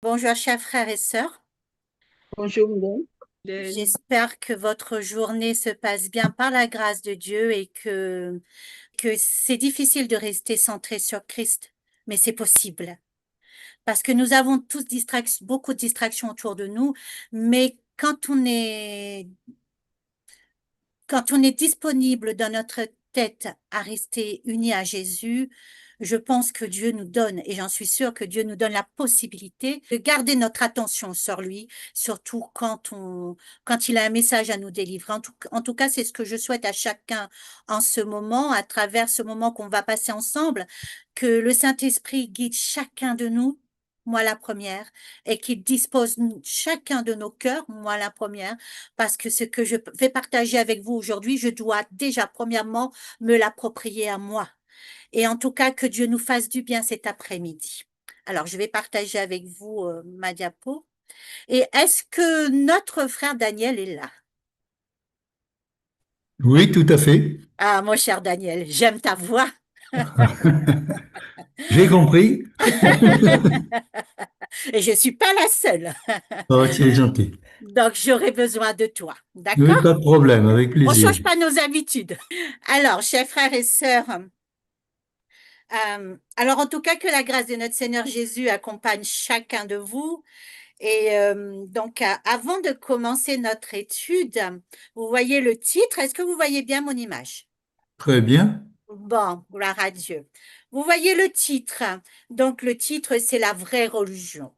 Bonjour, chers frères et sœurs. Bonjour, madame. J'espère que votre journée se passe bien par la grâce de Dieu et que c'est difficile de rester centré sur Christ, mais c'est possible. Parce que nous avons tous beaucoup de distractions autour de nous, mais quand on est disponible dans notre tête à rester unis à Jésus, je pense que Dieu nous donne, et j'en suis sûre que Dieu nous donne la possibilité de garder notre attention sur lui, surtout quand il a un message à nous délivrer. En tout cas, c'est ce que je souhaite à chacun en ce moment, à travers ce moment qu'on va passer ensemble, que le Saint-Esprit guide chacun de nous, moi la première, et qu'il dispose chacun de nos cœurs, moi la première, parce que ce que je vais partager avec vous aujourd'hui, je dois déjà, premièrement, me l'approprier à moi. Et en tout cas, que Dieu nous fasse du bien cet après-midi. Alors, je vais partager avec vous ma diapo. Et est-ce que notre frère Daniel est là? Oui, tout à fait. Ah, mon cher Daniel, j'aime ta voix. J'ai compris. Et je ne suis pas la seule. Oh, tu es gentil. Donc, j'aurai besoin de toi. Oui, D'accord? pas de problème, avec On ne plaisir. change pas nos habitudes. Alors, chers frères et sœurs, alors, en tout cas, que la grâce de notre Seigneur Jésus accompagne chacun de vous. Et donc, avant de commencer notre étude, vous voyez le titre. Est-ce que vous voyez bien mon image? Très bien. Bon, gloire à Dieu. Vous voyez le titre. Donc, le titre, c'est la vraie religion.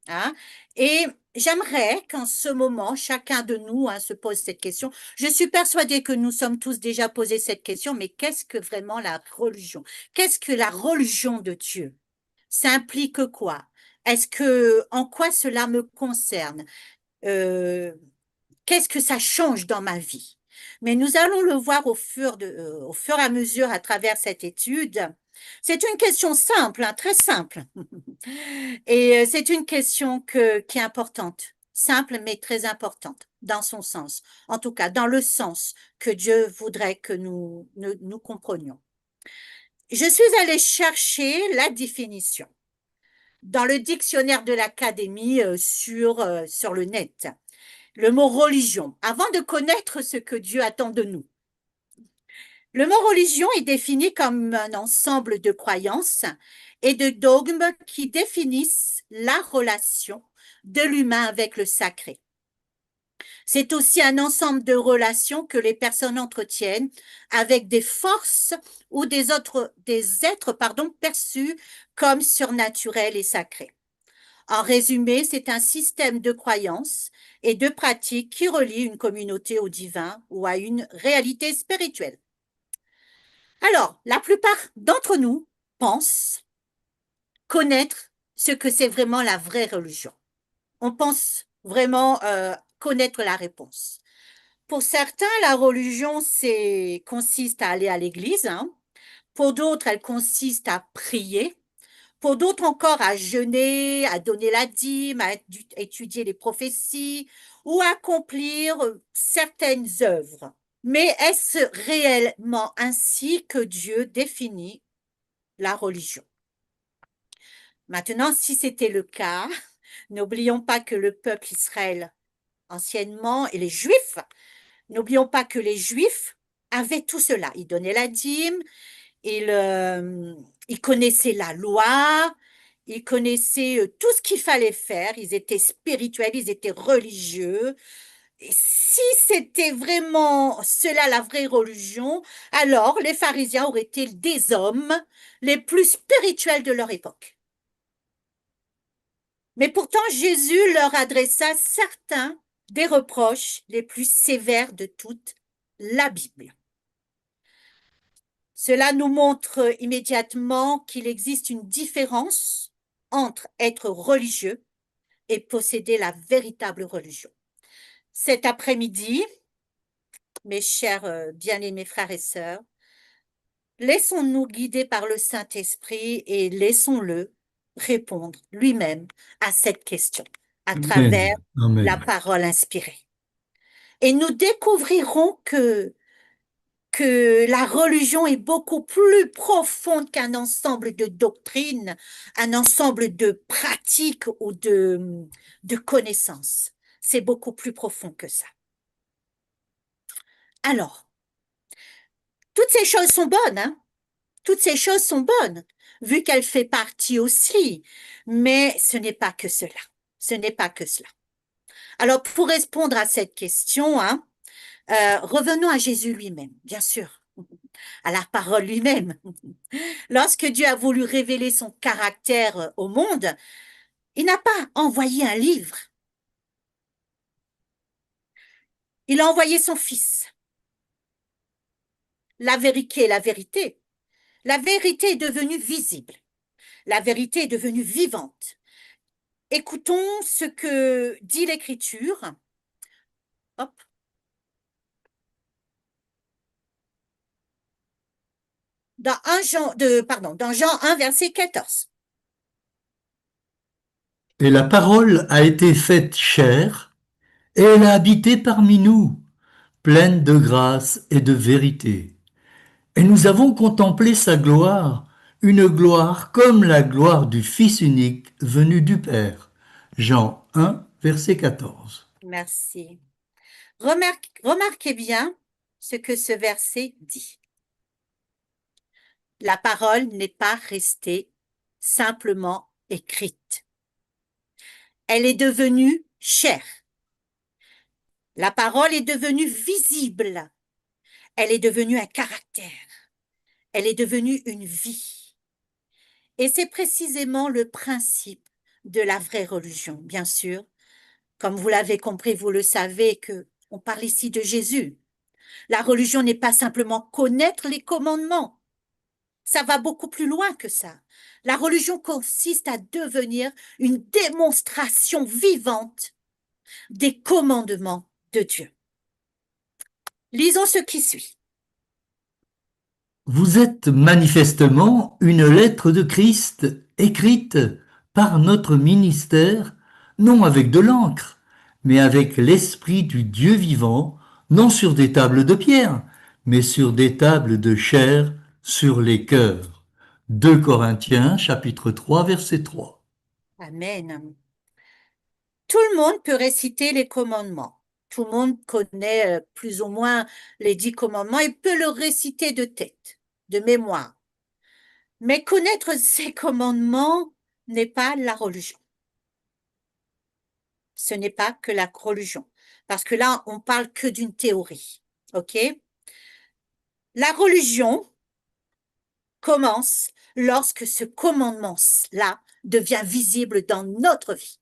Hein? Et j'aimerais qu'en ce moment, chacun de nous se pose cette question. Je suis persuadée que nous sommes tous déjà posé cette question, mais qu'est-ce que vraiment la religion? Qu'est-ce que la religion de Dieu? Ça implique quoi? En quoi cela me concerne? Euh, Qu'est-ce que ça change dans ma vie? Mais nous allons le voir au fur et à mesure à travers cette étude. C'est une question simple, hein, très simple. Et c'est une question qui est importante, simple mais très importante dans son sens. En tout cas, dans le sens que Dieu voudrait que nous comprenions. Je suis allée chercher la définition dans le dictionnaire de l'Académie sur le net. Le mot religion, avant de connaître ce que Dieu attend de nous. Le mot religion est défini comme un ensemble de croyances et de dogmes qui définissent la relation de l'humain avec le sacré. C'est aussi un ensemble de relations que les personnes entretiennent avec des forces ou des êtres perçus comme surnaturels et sacrés. En résumé, c'est un système de croyances et de pratiques qui relie une communauté au divin ou à une réalité spirituelle. Alors, la plupart d'entre nous pensent connaître ce que c'est vraiment la vraie religion. On pense vraiment connaître la réponse. Pour certains, la religion consiste à aller à l'église. Hein. Pour d'autres, elle consiste à prier. Pour d'autres encore, à jeûner, à donner la dîme, à étudier les prophéties ou à accomplir certaines œuvres. Mais est-ce réellement ainsi que Dieu définit la religion? Maintenant, si c'était le cas, n'oublions pas que le peuple Israël anciennement et les Juifs, n'oublions pas que les Juifs avaient tout cela. Ils donnaient la dîme, ils connaissaient la loi, ils connaissaient tout ce qu'il fallait faire, ils étaient spirituels, ils étaient religieux. Et si c'était vraiment cela la vraie religion, alors les pharisiens auraient été des hommes les plus spirituels de leur époque. Mais pourtant, Jésus leur adressa certains des reproches les plus sévères de toute la Bible. Cela nous montre immédiatement qu'il existe une différence entre être religieux et posséder la véritable religion. Cet après-midi, mes chers bien-aimés frères et sœurs, laissons-nous guider par le Saint-Esprit et laissons-le répondre lui-même à cette question à travers Amen. la Amen. parole inspirée. Et nous découvrirons que la religion est beaucoup plus profonde qu'un ensemble de doctrines, un ensemble de pratiques ou de connaissances. C'est beaucoup plus profond que ça. Alors, toutes ces choses sont bonnes, hein? Toutes ces choses sont bonnes, vu qu'elle fait partie aussi. Mais ce n'est pas que cela. Ce n'est pas que cela. Alors, pour répondre à cette question, hein, revenons à Jésus lui-même, bien sûr, à la parole lui-même. Lorsque Dieu a voulu révéler son caractère au monde, il n'a pas envoyé un livre. Il a envoyé son Fils. La vérité, la vérité. La vérité est devenue visible. La vérité est devenue vivante. Écoutons ce que dit l'Écriture. Hop. Dans Jean 1, verset 14. Et la parole a été faite chair, et elle a habité parmi nous, pleine de grâce et de vérité. Et nous avons contemplé sa gloire, une gloire comme la gloire du Fils unique venu du Père. Jean 1, verset 14. Merci. Remarquez bien ce que ce verset dit. La parole n'est pas restée simplement écrite. Elle est devenue chair. La parole est devenue visible. Elle est devenue un caractère. Elle est devenue une vie. Et c'est précisément le principe de la vraie religion, bien sûr. Comme vous l'avez compris, vous le savez que on parle ici de Jésus. La religion n'est pas simplement connaître les commandements. Ça va beaucoup plus loin que ça. La religion consiste à devenir une démonstration vivante des commandements de Dieu. Lisons ce qui suit. Vous êtes manifestement une lettre de Christ écrite par notre ministère, non avec de l'encre, mais avec l'Esprit du Dieu vivant, non sur des tables de pierre, mais sur des tables de chair, sur les cœurs. 2 Corinthiens chapitre 3 verset 3. Amen. Tout le monde peut réciter les commandements. Tout le monde connaît plus ou moins les 10 commandements et peut le réciter de tête, de mémoire. Mais connaître ces commandements n'est pas la religion. Ce n'est pas que la religion. Parce que là, on parle que d'une théorie. OK? La religion commence lorsque ce commandement-là devient visible dans notre vie.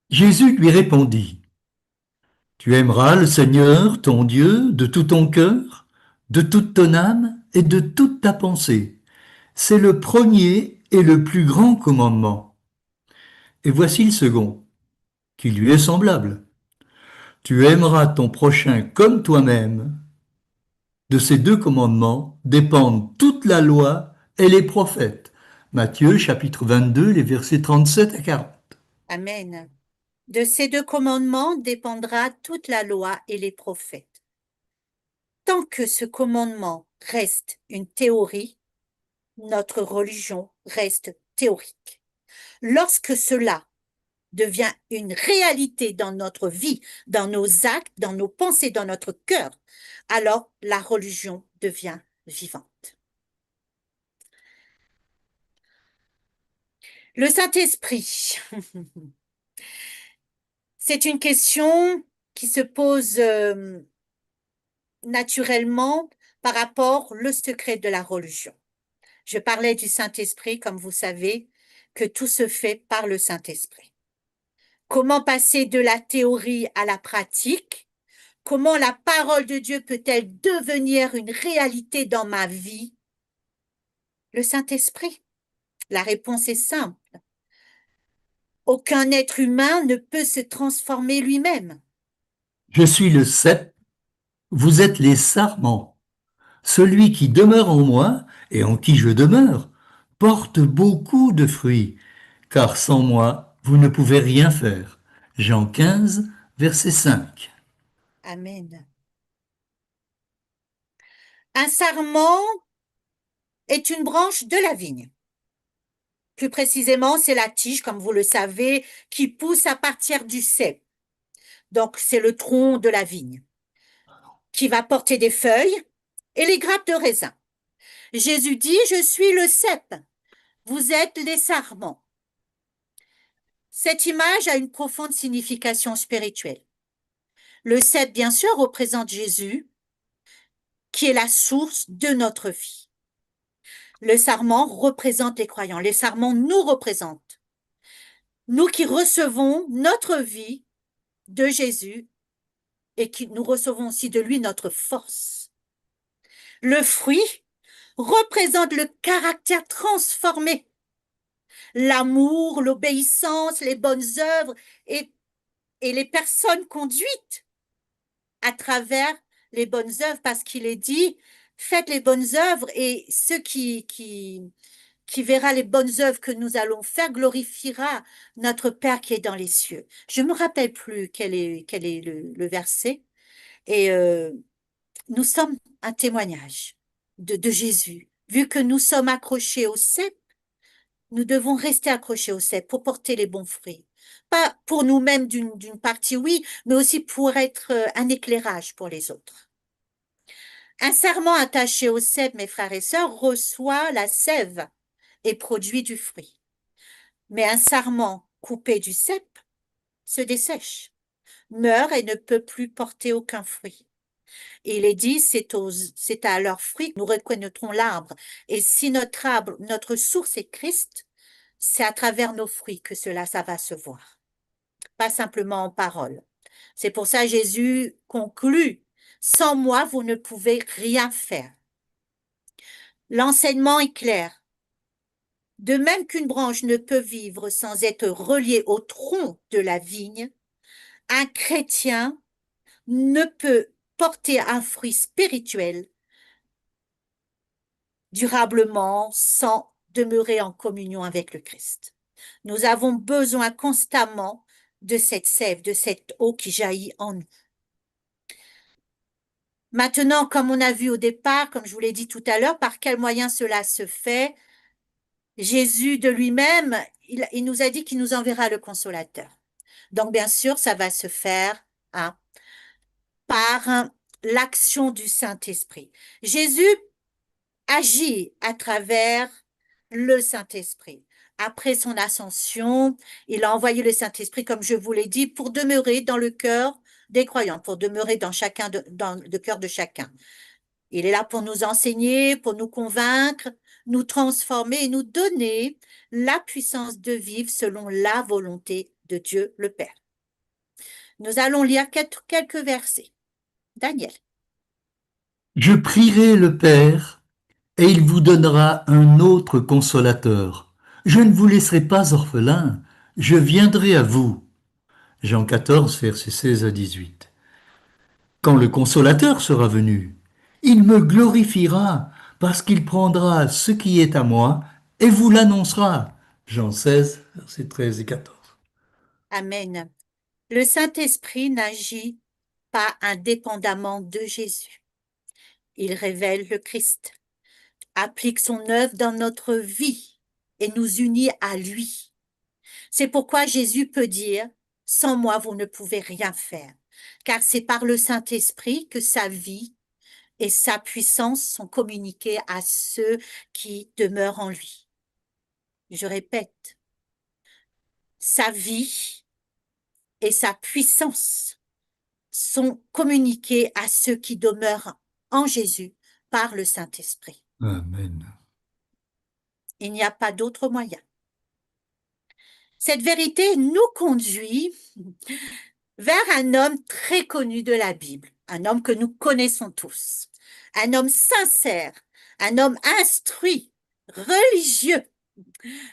Jésus lui répondit, tu aimeras le Seigneur, ton Dieu, de tout ton cœur, de toute ton âme et de toute ta pensée. C'est le premier et le plus grand commandement. Et voici le second, qui lui est semblable. Tu aimeras ton prochain comme toi-même. De ces deux commandements dépendent toute la loi et les prophètes. Matthieu chapitre 22, les versets 37 à 40. Amen. De ces 2 commandements dépendra toute la loi et les prophètes. Tant que ce commandement reste une théorie, notre religion reste théorique. Lorsque cela devient une réalité dans notre vie, dans nos actes, dans nos pensées, dans notre cœur, alors la religion devient vivante. Le Saint-Esprit, c'est une question qui se pose naturellement par rapport au secret de la religion. Je parlais du Saint-Esprit, comme vous savez, que tout se fait par le Saint-Esprit. Comment passer de la théorie à la pratique? Comment la parole de Dieu peut-elle devenir une réalité dans ma vie? Le Saint-Esprit. La réponse est simple. Aucun être humain ne peut se transformer lui-même. Je suis le cep, vous êtes les sarments. Celui qui demeure en moi et en qui je demeure porte beaucoup de fruits, car sans moi, vous ne pouvez rien faire. Jean 15, verset 5. Amen. Un sarment est une branche de la vigne. Plus précisément, c'est la tige, comme vous le savez, qui pousse à partir du cep. Donc, c'est le tronc de la vigne qui va porter des feuilles et les grappes de raisin. Jésus dit, je suis le cep, vous êtes les sarments. Cette image a une profonde signification spirituelle. Le cep, bien sûr, représente Jésus, qui est la source de notre vie. Le sarment représente les croyants. Les sarments nous représentent. Nous qui recevons notre vie de Jésus et qui nous recevons aussi de lui notre force. Le fruit représente le caractère transformé, l'amour, l'obéissance, les bonnes œuvres et les personnes conduites à travers les bonnes œuvres, parce qu'il est dit, faites les bonnes œuvres et ceux qui verra les bonnes œuvres que nous allons faire glorifiera notre Père qui est dans les cieux. Je ne me rappelle plus quel est le verset. Et nous sommes un témoignage de Jésus. Vu que nous sommes accrochés au cep, nous devons rester accrochés au cep pour porter les bons fruits. Pas pour nous-mêmes d'une partie, oui, mais aussi pour être un éclairage pour les autres. Un sarment attaché au cep, mes frères et sœurs, reçoit la sève et produit du fruit. Mais un sarment coupé du cep se dessèche, meurt et ne peut plus porter aucun fruit. Et il est dit, c'est à leurs fruits que nous reconnaîtrons l'arbre. Et si notre arbre, notre source est Christ, c'est à travers nos fruits que ça va se voir, pas simplement en parole. C'est pour ça Jésus conclut, sans moi, vous ne pouvez rien faire. L'enseignement est clair. De même qu'une branche ne peut vivre sans être reliée au tronc de la vigne, un chrétien ne peut porter un fruit spirituel durablement sans demeurer en communion avec le Christ. Nous avons besoin constamment de cette sève, de cette eau qui jaillit en nous. Maintenant, comme on a vu au départ, comme je vous l'ai dit tout à l'heure, par quel moyen cela se fait? Jésus de lui-même, il nous a dit qu'il nous enverra le consolateur. Donc, bien sûr, ça va se faire hein, par l'action du Saint-Esprit. Jésus agit à travers le Saint-Esprit. Après son ascension, il a envoyé le Saint-Esprit, comme je vous l'ai dit, pour demeurer dans le cœur des croyants, pour demeurer dans le cœur de chacun. Il est là pour nous enseigner, pour nous convaincre, nous transformer et nous donner la puissance de vivre selon la volonté de Dieu le Père. Nous allons lire quelques versets. Daniel. Je prierai le Père, et il vous donnera un autre consolateur. Je ne vous laisserai pas orphelin, je viendrai à vous. Jean 14, versets 16 à 18. Quand le consolateur sera venu, il me glorifiera, parce qu'il prendra ce qui est à moi et vous l'annoncera. Jean 16, versets 13 et 14. Amen. Le Saint-Esprit n'agit pas indépendamment de Jésus. Il révèle le Christ, applique son œuvre dans notre vie et nous unit à lui. C'est pourquoi Jésus peut dire, sans moi, vous ne pouvez rien faire, car c'est par le Saint-Esprit que sa vie et sa puissance sont communiquées à ceux qui demeurent en lui. Je répète, sa vie et sa puissance sont communiquées à ceux qui demeurent en Jésus par le Saint-Esprit. Amen. Il n'y a pas d'autre moyen. Cette vérité nous conduit vers un homme très connu de la Bible, un homme que nous connaissons tous, un homme sincère, un homme instruit, religieux,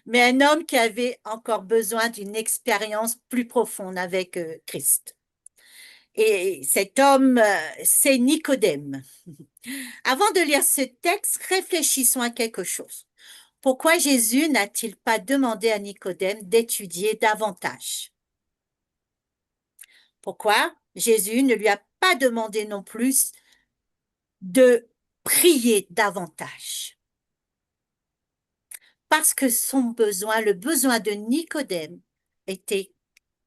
mais un homme qui avait encore besoin d'une expérience plus profonde avec Christ. Et cet homme, c'est Nicodème. Avant de lire ce texte, réfléchissons à quelque chose. Pourquoi Jésus n'a-t-il pas demandé à Nicodème d'étudier davantage? Pourquoi Jésus ne lui a pas demandé non plus de prier davantage. Parce que son besoin, le besoin de Nicodème, était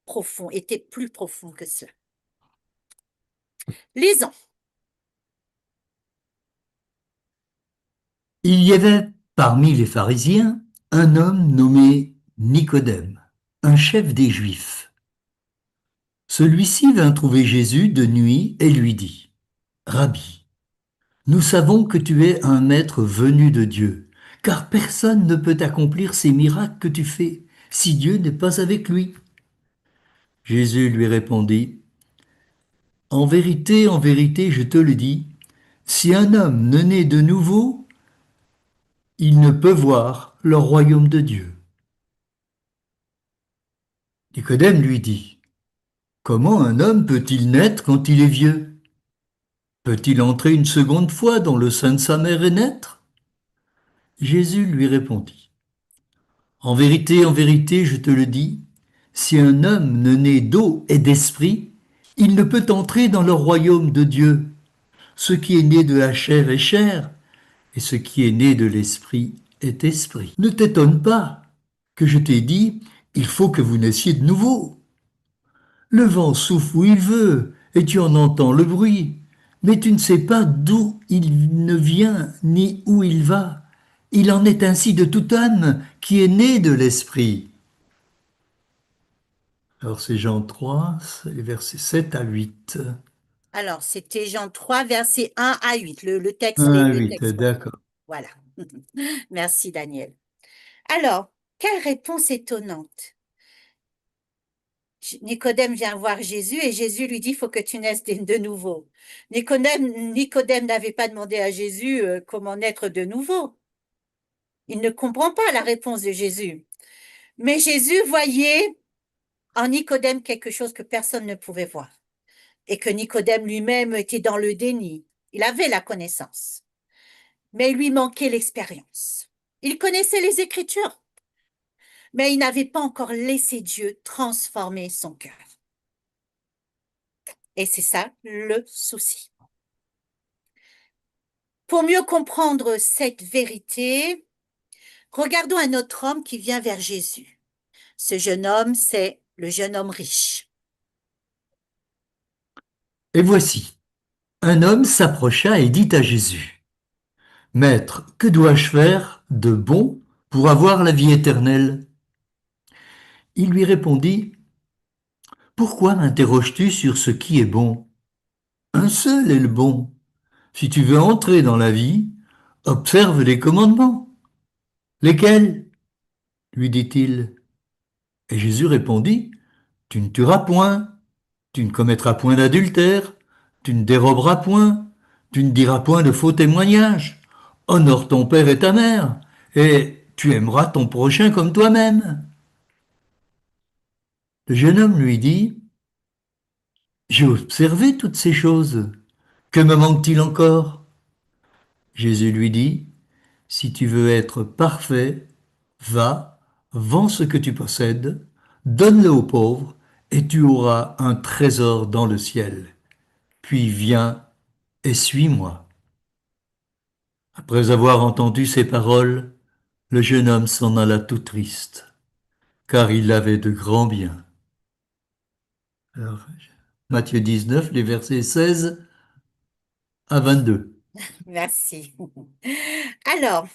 profond, était plus profond que cela. Lisons. Il y avait parmi les pharisiens un homme nommé Nicodème, un chef des Juifs. Celui-ci vint trouver Jésus de nuit et lui dit, Rabbi, nous savons que tu es un maître venu de Dieu, car personne ne peut accomplir ces miracles que tu fais si Dieu n'est pas avec lui. Jésus lui répondit, en vérité, je te le dis, si un homme ne naît de nouveau, il ne peut voir le royaume de Dieu. Nicodème lui dit, comment un homme peut-il naître quand il est vieux? Peut-il entrer une seconde fois dans le sein de sa mère et naître? Jésus lui répondit, en vérité, je te le dis, si un homme ne naît d'eau et d'esprit, il ne peut entrer dans le royaume de Dieu. Ce qui est né de la chair est chair, et ce qui est né de l'esprit est esprit. Ne t'étonne pas que je t'ai dit, il faut que vous naissiez de nouveau. Le vent souffle où il veut, et tu en entends le bruit, mais tu ne sais pas d'où il ne vient ni où il va. Il en est ainsi de toute âme qui est née de l'esprit. Alors c'est Jean 3, les versets 7 à 8. Alors, c'était Jean 3, versets 1 à 8, le texte, 1 à le 8, texte. d'accord. Voilà. Merci, Daniel. Alors, quelle réponse étonnante. Nicodème vient voir Jésus et Jésus lui dit, il faut que tu naisses de nouveau. Nicodème n'avait pas demandé à Jésus comment naître de nouveau. Il ne comprend pas la réponse de Jésus. Mais Jésus voyait en Nicodème quelque chose que personne ne pouvait voir. Et que Nicodème lui-même était dans le déni. Il avait la connaissance. Mais il lui manquait l'expérience. Il connaissait les Écritures, mais il n'avait pas encore laissé Dieu transformer son cœur. Et c'est ça le souci. Pour mieux comprendre cette vérité, regardons un autre homme qui vient vers Jésus. Ce jeune homme, c'est le jeune homme riche. Et voici, un homme s'approcha et dit à Jésus, Maître, que dois-je faire de bon pour avoir la vie éternelle? Il lui répondit, Pourquoi m'interroges-tu sur ce qui est bon? Un seul est le bon. Si tu veux entrer dans la vie, observe les commandements. Lesquels? Lui dit-il. Et Jésus répondit, Tu ne tueras point, tu ne commettras point d'adultère, tu ne déroberas point, tu ne diras point de faux témoignages, honore ton père et ta mère, et tu aimeras ton prochain comme toi-même. Le jeune homme lui dit, J'ai observé toutes ces choses. Que me manque-t-il encore? Jésus lui dit, Si tu veux être parfait, va, vends ce que tu possèdes, donne-le aux pauvres, et tu auras un trésor dans le ciel. Puis viens et suis-moi. Après avoir entendu ces paroles, le jeune homme s'en alla tout triste, car il avait de grands biens. Alors, Matthieu 19, les versets 16 à 22. Merci. Alors,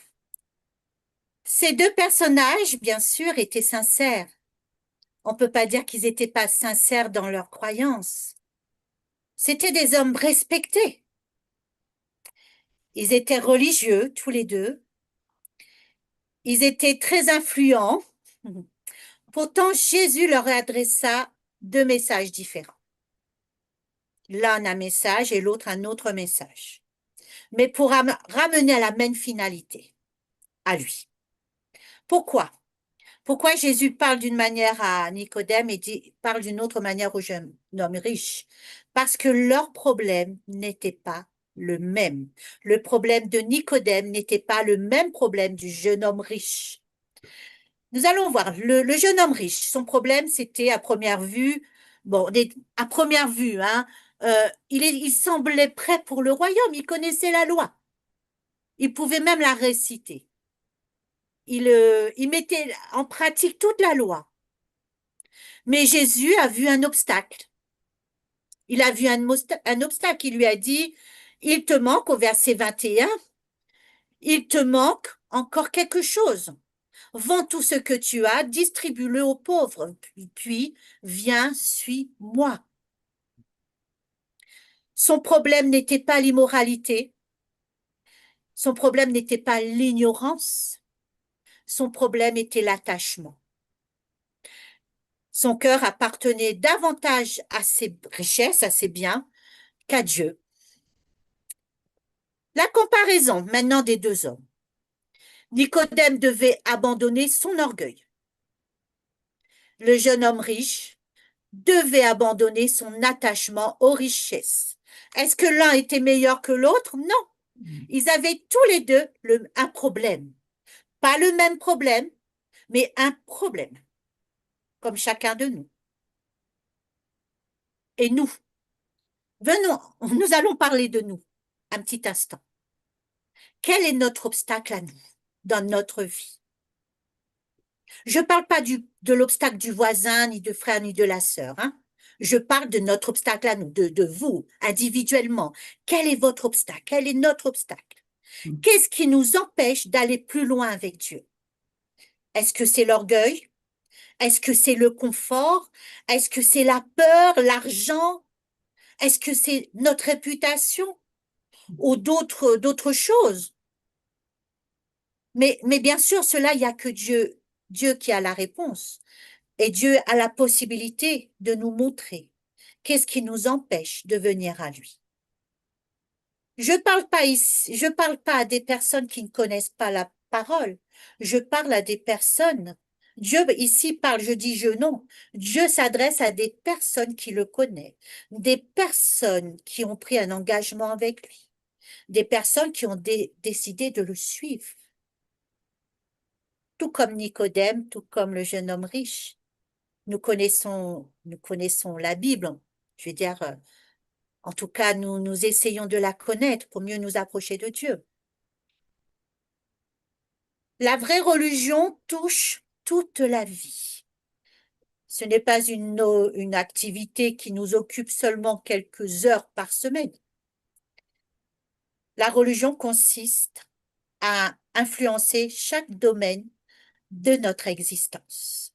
ces deux personnages, bien sûr, étaient sincères. On ne peut pas dire qu'ils n'étaient pas sincères dans leurs croyances. C'étaient des hommes respectés. Ils étaient religieux, tous les deux. Ils étaient très influents. Pourtant, Jésus leur adressa deux messages différents. L'un un message et l'autre un autre message. Mais pour ramener à la même finalité, à lui. Pourquoi? Pourquoi Jésus parle d'une manière à Nicodème et parle d'une autre manière au jeune homme riche? Parce que leur problème n'était pas le même. Le problème de Nicodème n'était pas le même problème du jeune homme riche. Nous allons voir, le jeune homme riche, son problème c'était à première vue, bon, à première vue, hein, il semblait prêt pour le royaume, il connaissait la loi. Il pouvait même la réciter. Il mettait en pratique toute la loi. Mais Jésus a vu un obstacle. Il a vu un obstacle. Il lui a dit, il te manque au verset 21, il te manque encore quelque chose. Vends tout ce que tu as, distribue-le aux pauvres, puis viens, suis-moi. Son problème n'était pas l'immoralité, son problème n'était pas l'ignorance, son problème était l'attachement. Son cœur appartenait davantage à ses richesses, à ses biens, qu'à Dieu. La comparaison maintenant des deux hommes. Nicodème devait abandonner son orgueil. Le jeune homme riche devait abandonner son attachement aux richesses. Est-ce que l'un était meilleur que l'autre? Non. Ils avaient tous les deux un problème. Pas le même problème, mais un problème, comme chacun de nous. Et nous, venons, nous allons parler de nous un petit instant. Quel est notre obstacle à nous dans notre vie? Je ne parle pas de l'obstacle du voisin, ni de frère, ni de la sœur. Hein? Je parle de notre obstacle à nous, de vous, individuellement. Quel est votre obstacle? Quel est notre obstacle? Qu'est-ce qui nous empêche d'aller plus loin avec Dieu? Est-ce que c'est l'orgueil? Est-ce que c'est le confort? Est-ce que c'est la peur, l'argent? Est-ce que c'est notre réputation? Ou d'autres choses? Mais bien sûr, cela, il n'y a que Dieu qui a la réponse. Et Dieu a la possibilité de nous montrer qu'est-ce qui nous empêche de venir à lui. Je parle pas à des personnes qui ne connaissent pas la parole. Je parle à des personnes. Dieu ici parle, je dis je non. Dieu s'adresse à des personnes qui le connaissent, des personnes qui ont pris un engagement avec lui, des personnes qui ont décidé de le suivre. Tout comme Nicodème, tout comme le jeune homme riche. Nous connaissons la Bible. Je veux dire, en tout cas, nous essayons de la connaître pour mieux nous approcher de Dieu. La vraie religion touche toute la vie. Ce n'est pas une activité qui nous occupe seulement quelques heures par semaine. La religion consiste à influencer chaque domaine de notre existence.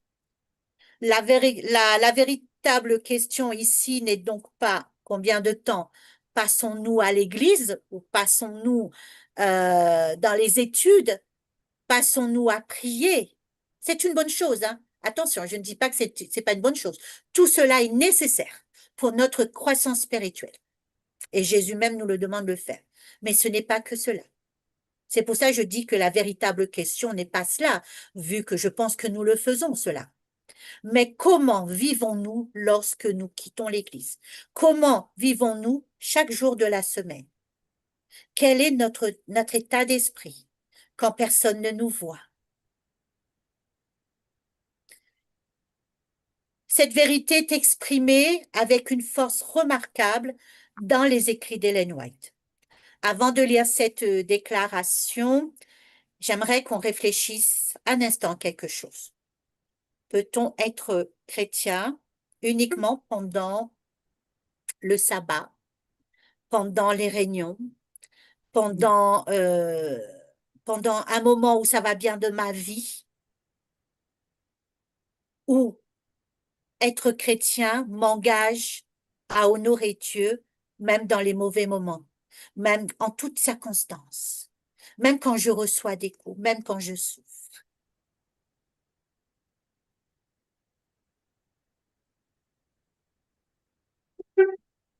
La véritable question ici n'est donc pas combien de temps passons-nous à l'église ou passons-nous dans les études, passons-nous à prier. C'est une bonne chose, hein? Attention, je ne dis pas que c'est pas une bonne chose. Tout cela est nécessaire pour notre croissance spirituelle. Et Jésus même nous le demande de le faire. Mais ce n'est pas que cela. C'est pour ça que je dis que la véritable question n'est pas cela, vu que je pense que nous le faisons, cela. Mais comment vivons-nous lorsque nous quittons l'Église? Comment vivons-nous chaque jour de la semaine? Quel est notre état d'esprit quand personne ne nous voit? Cette vérité est exprimée avec une force remarquable dans les écrits d'Ellen White. Avant de lire cette déclaration, j'aimerais qu'on réfléchisse un instant à quelque chose. Peut-on être chrétien uniquement pendant le sabbat, pendant les réunions, pendant, pendant un moment où ça va bien de ma vie, ou être chrétien m'engage à honorer Dieu, même dans les mauvais moments, même en toutes circonstances, même quand je reçois des coups, même quand je souffre.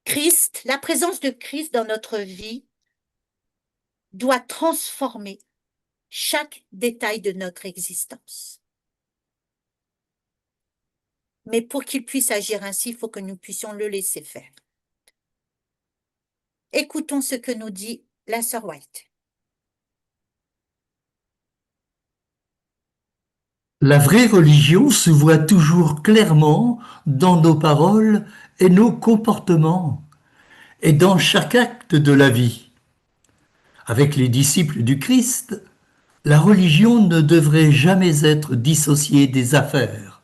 Christ, la présence de Christ dans notre vie doit transformer chaque détail de notre existence. Mais pour qu'il puisse agir ainsi, il faut que nous puissions le laisser faire. Écoutons ce que nous dit la sœur White. La vraie religion se voit toujours clairement dans nos paroles et nos comportements, et dans chaque acte de la vie. Avec les disciples du Christ, la religion ne devrait jamais être dissociée des affaires.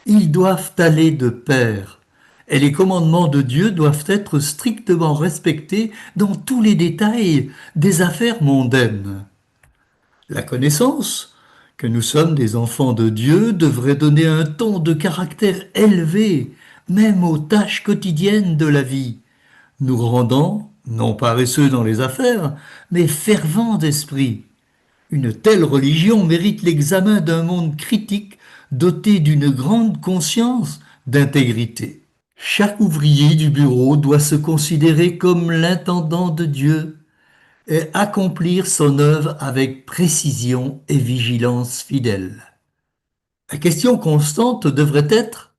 Ils doivent aller de pair, et les commandements de Dieu doivent être strictement respectés dans tous les détails des affaires mondaines. La connaissance que nous sommes des enfants de Dieu devrait donner un ton de caractère élevé, même aux tâches quotidiennes de la vie, nous rendant, non paresseux dans les affaires, mais fervents d'esprit. Une telle religion mérite l'examen d'un monde critique doté d'une grande conscience d'intégrité. Chaque ouvrier du bureau doit se considérer comme l'intendant de Dieu et accomplir son œuvre avec précision et vigilance fidèle. La question constante devrait être: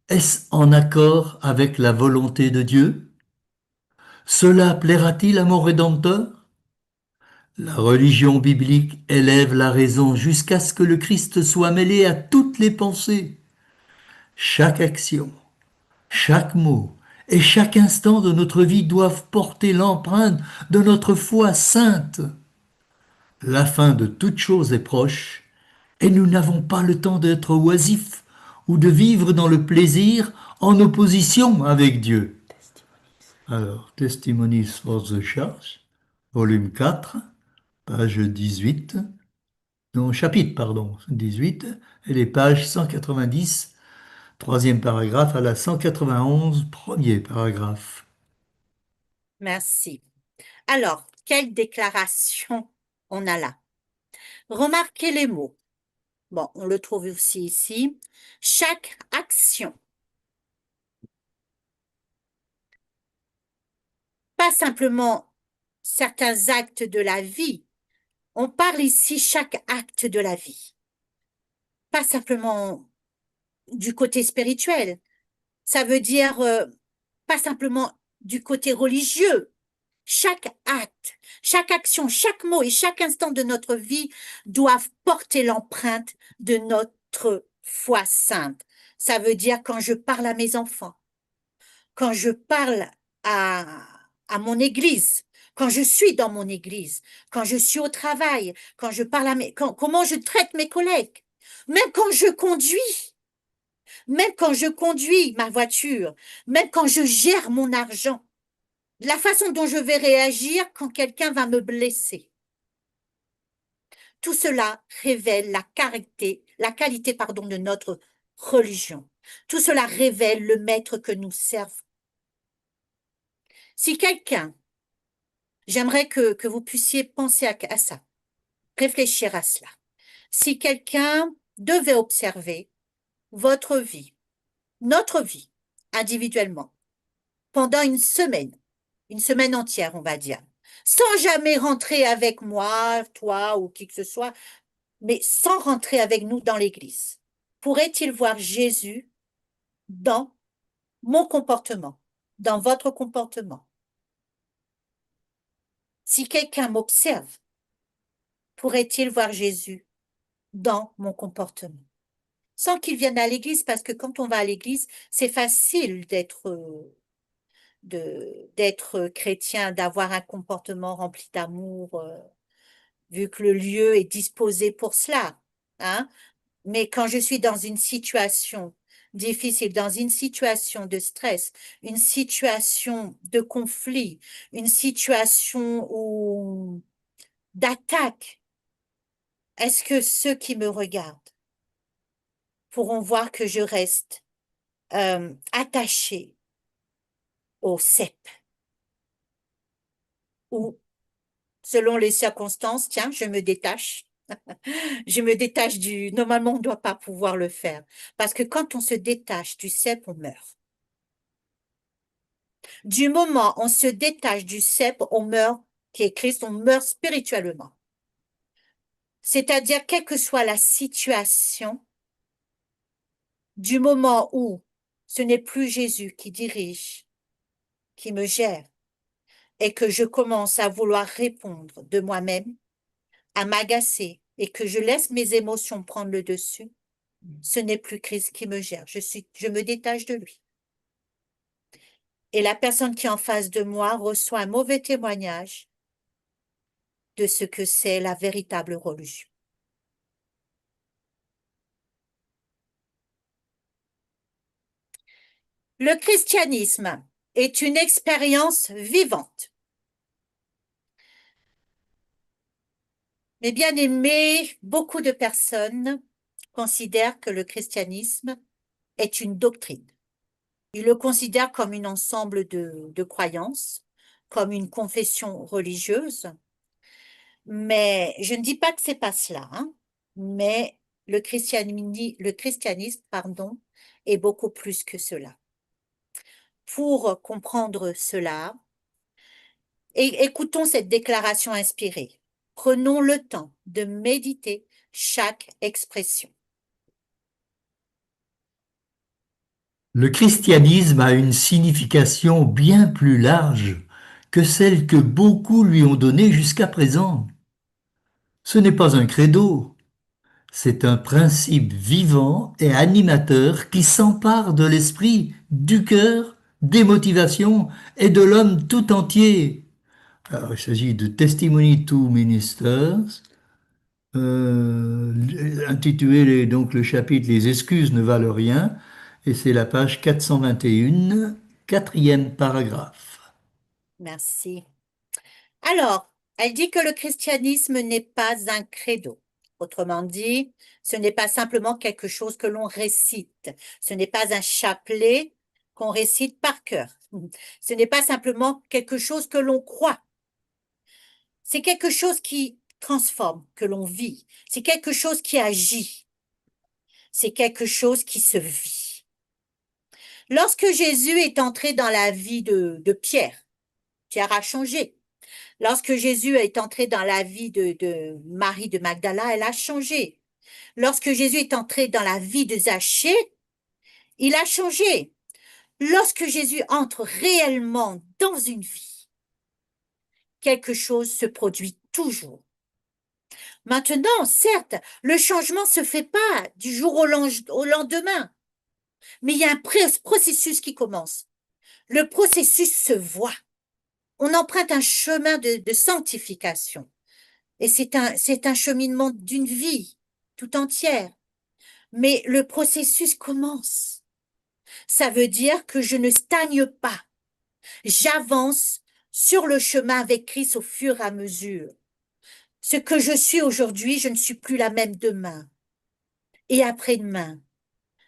est-ce en accord avec la volonté de Dieu? Cela plaira-t-il à mon Rédempteur? La religion biblique élève la raison jusqu'à ce que le Christ soit mêlé à toutes les pensées. Chaque action, chaque mot et chaque instant de notre vie doivent porter l'empreinte de notre foi sainte. La fin de toute chose est proche et nous n'avons pas le temps d'être oisifs ou de vivre dans le plaisir en opposition avec Dieu. Alors, Testimonies for the Church, volume 4, page 18, non, chapitre, pardon, 18, et les pages 190, troisième paragraphe, à la 191, premier paragraphe. Merci. Alors, quelle déclaration on a là? Remarquez les mots. Bon, on le trouve aussi ici. Chaque action. Pas simplement certains actes de la vie. On parle ici chaque acte de la vie. Pas simplement du côté spirituel. Ça veut dire pas simplement du côté religieux. Chaque acte, chaque action, chaque mot et chaque instant de notre vie doivent porter l'empreinte de notre foi sainte. Ça veut dire quand je parle à mes enfants, quand je parle à mon église, quand je suis dans mon église, quand je suis au travail, quand je parle comment je traite mes collègues, même quand je conduis, même quand je conduis ma voiture, même quand je gère mon argent, la façon dont je vais réagir quand quelqu'un va me blesser. Tout cela révèle la qualité, pardon, de notre religion. Tout cela révèle le maître que nous servons. Si quelqu'un, j'aimerais que vous puissiez penser à ça, réfléchir à cela. Si quelqu'un devait observer votre vie, notre vie, individuellement, pendant une semaine entière, on va dire, sans jamais rentrer avec moi, toi ou qui que ce soit, mais sans rentrer avec nous dans l'église, pourrait-il voir Jésus dans mon comportement, dans votre comportement? Si quelqu'un m'observe, pourrait-il voir Jésus dans mon comportement? Sans qu'il vienne à l'église, parce que quand on va à l'église, c'est facile d'être chrétien, d'avoir un comportement rempli d'amour, vu que le lieu est disposé pour cela, hein. Mais quand je suis dans une situation difficile, dans une situation de stress, une situation de conflit, une situation d'attaque, est-ce que ceux qui me regardent pourront voir que je reste attachée au cep ou, selon les circonstances, tiens, je me détache. Je me détache du... Normalement, on ne doit pas pouvoir le faire. Parce que quand on se détache du cep, on meurt. Du moment où on se détache du cep, on meurt, qui est Christ, on meurt spirituellement. C'est-à-dire, quelle que soit la situation, du moment où ce n'est plus Jésus qui dirige, qui me gère, et que je commence à vouloir répondre de moi-même, à m'agacer, et que je laisse mes émotions prendre le dessus, ce n'est plus Christ qui me gère. Je me détache de lui. Et la personne qui est en face de moi reçoit un mauvais témoignage de ce que c'est la véritable religion. Le christianisme est une expérience vivante. Mes bien-aimés, beaucoup de personnes considèrent que le christianisme est une doctrine. Ils le considèrent comme un ensemble de croyances, comme une confession religieuse. Mais je ne dis pas que c'est pas cela, hein, mais le christianisme, pardon, est beaucoup plus que cela. Pour comprendre cela, écoutons cette déclaration inspirée. Prenons le temps de méditer chaque expression. Le christianisme a une signification bien plus large que celle que beaucoup lui ont donnée jusqu'à présent. Ce n'est pas un credo, c'est un principe vivant et animateur qui s'empare de l'esprit, du cœur, des motivations et de l'homme tout entier. Alors, il s'agit de Testimony to Ministers, intitulé donc le chapitre Les excuses ne valent rien, et c'est la page 421, quatrième paragraphe. Merci. Alors, elle dit que le christianisme n'est pas un credo. Autrement dit, ce n'est pas simplement quelque chose que l'on récite. Ce n'est pas un chapelet qu'on récite par cœur. Ce n'est pas simplement quelque chose que l'on croit. C'est quelque chose qui transforme, que l'on vit. C'est quelque chose qui agit. C'est quelque chose qui se vit. Lorsque Jésus est entré dans la vie de Pierre, Pierre a changé. Lorsque Jésus est entré dans la vie de Marie de Magdala, elle a changé. Lorsque Jésus est entré dans la vie de Zachée, il a changé. Lorsque Jésus entre réellement dans une vie, quelque chose se produit toujours. Maintenant, certes, le changement ne se fait pas du jour au lendemain, mais il y a un processus qui commence. Le processus se voit. On emprunte un chemin de sanctification. Et c'est un cheminement d'une vie tout entière. Mais le processus commence. Ça veut dire que je ne stagne pas. J'avance sur le chemin avec Christ au fur et à mesure. Ce que je suis aujourd'hui, je ne suis plus la même demain et après-demain.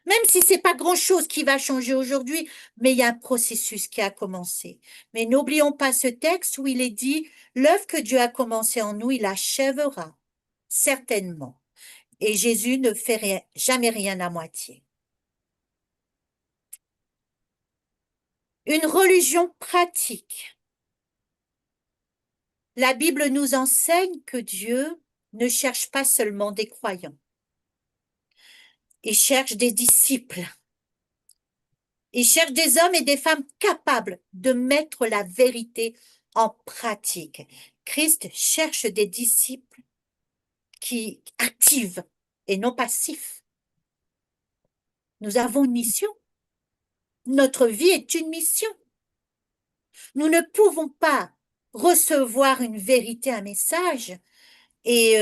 Même si c'est pas grand-chose qui va changer aujourd'hui, mais il y a un processus qui a commencé. Mais n'oublions pas ce texte où il est dit, l'œuvre que Dieu a commencé en nous, il achèvera, certainement. Et Jésus ne fait jamais rien à moitié. Une religion pratique. La Bible nous enseigne que Dieu ne cherche pas seulement des croyants. Il cherche des disciples. Il cherche des hommes et des femmes capables de mettre la vérité en pratique. Christ cherche des disciples qui actifs et non passifs. Nous avons une mission. Notre vie est une mission. Nous ne pouvons pas recevoir une vérité, un message, et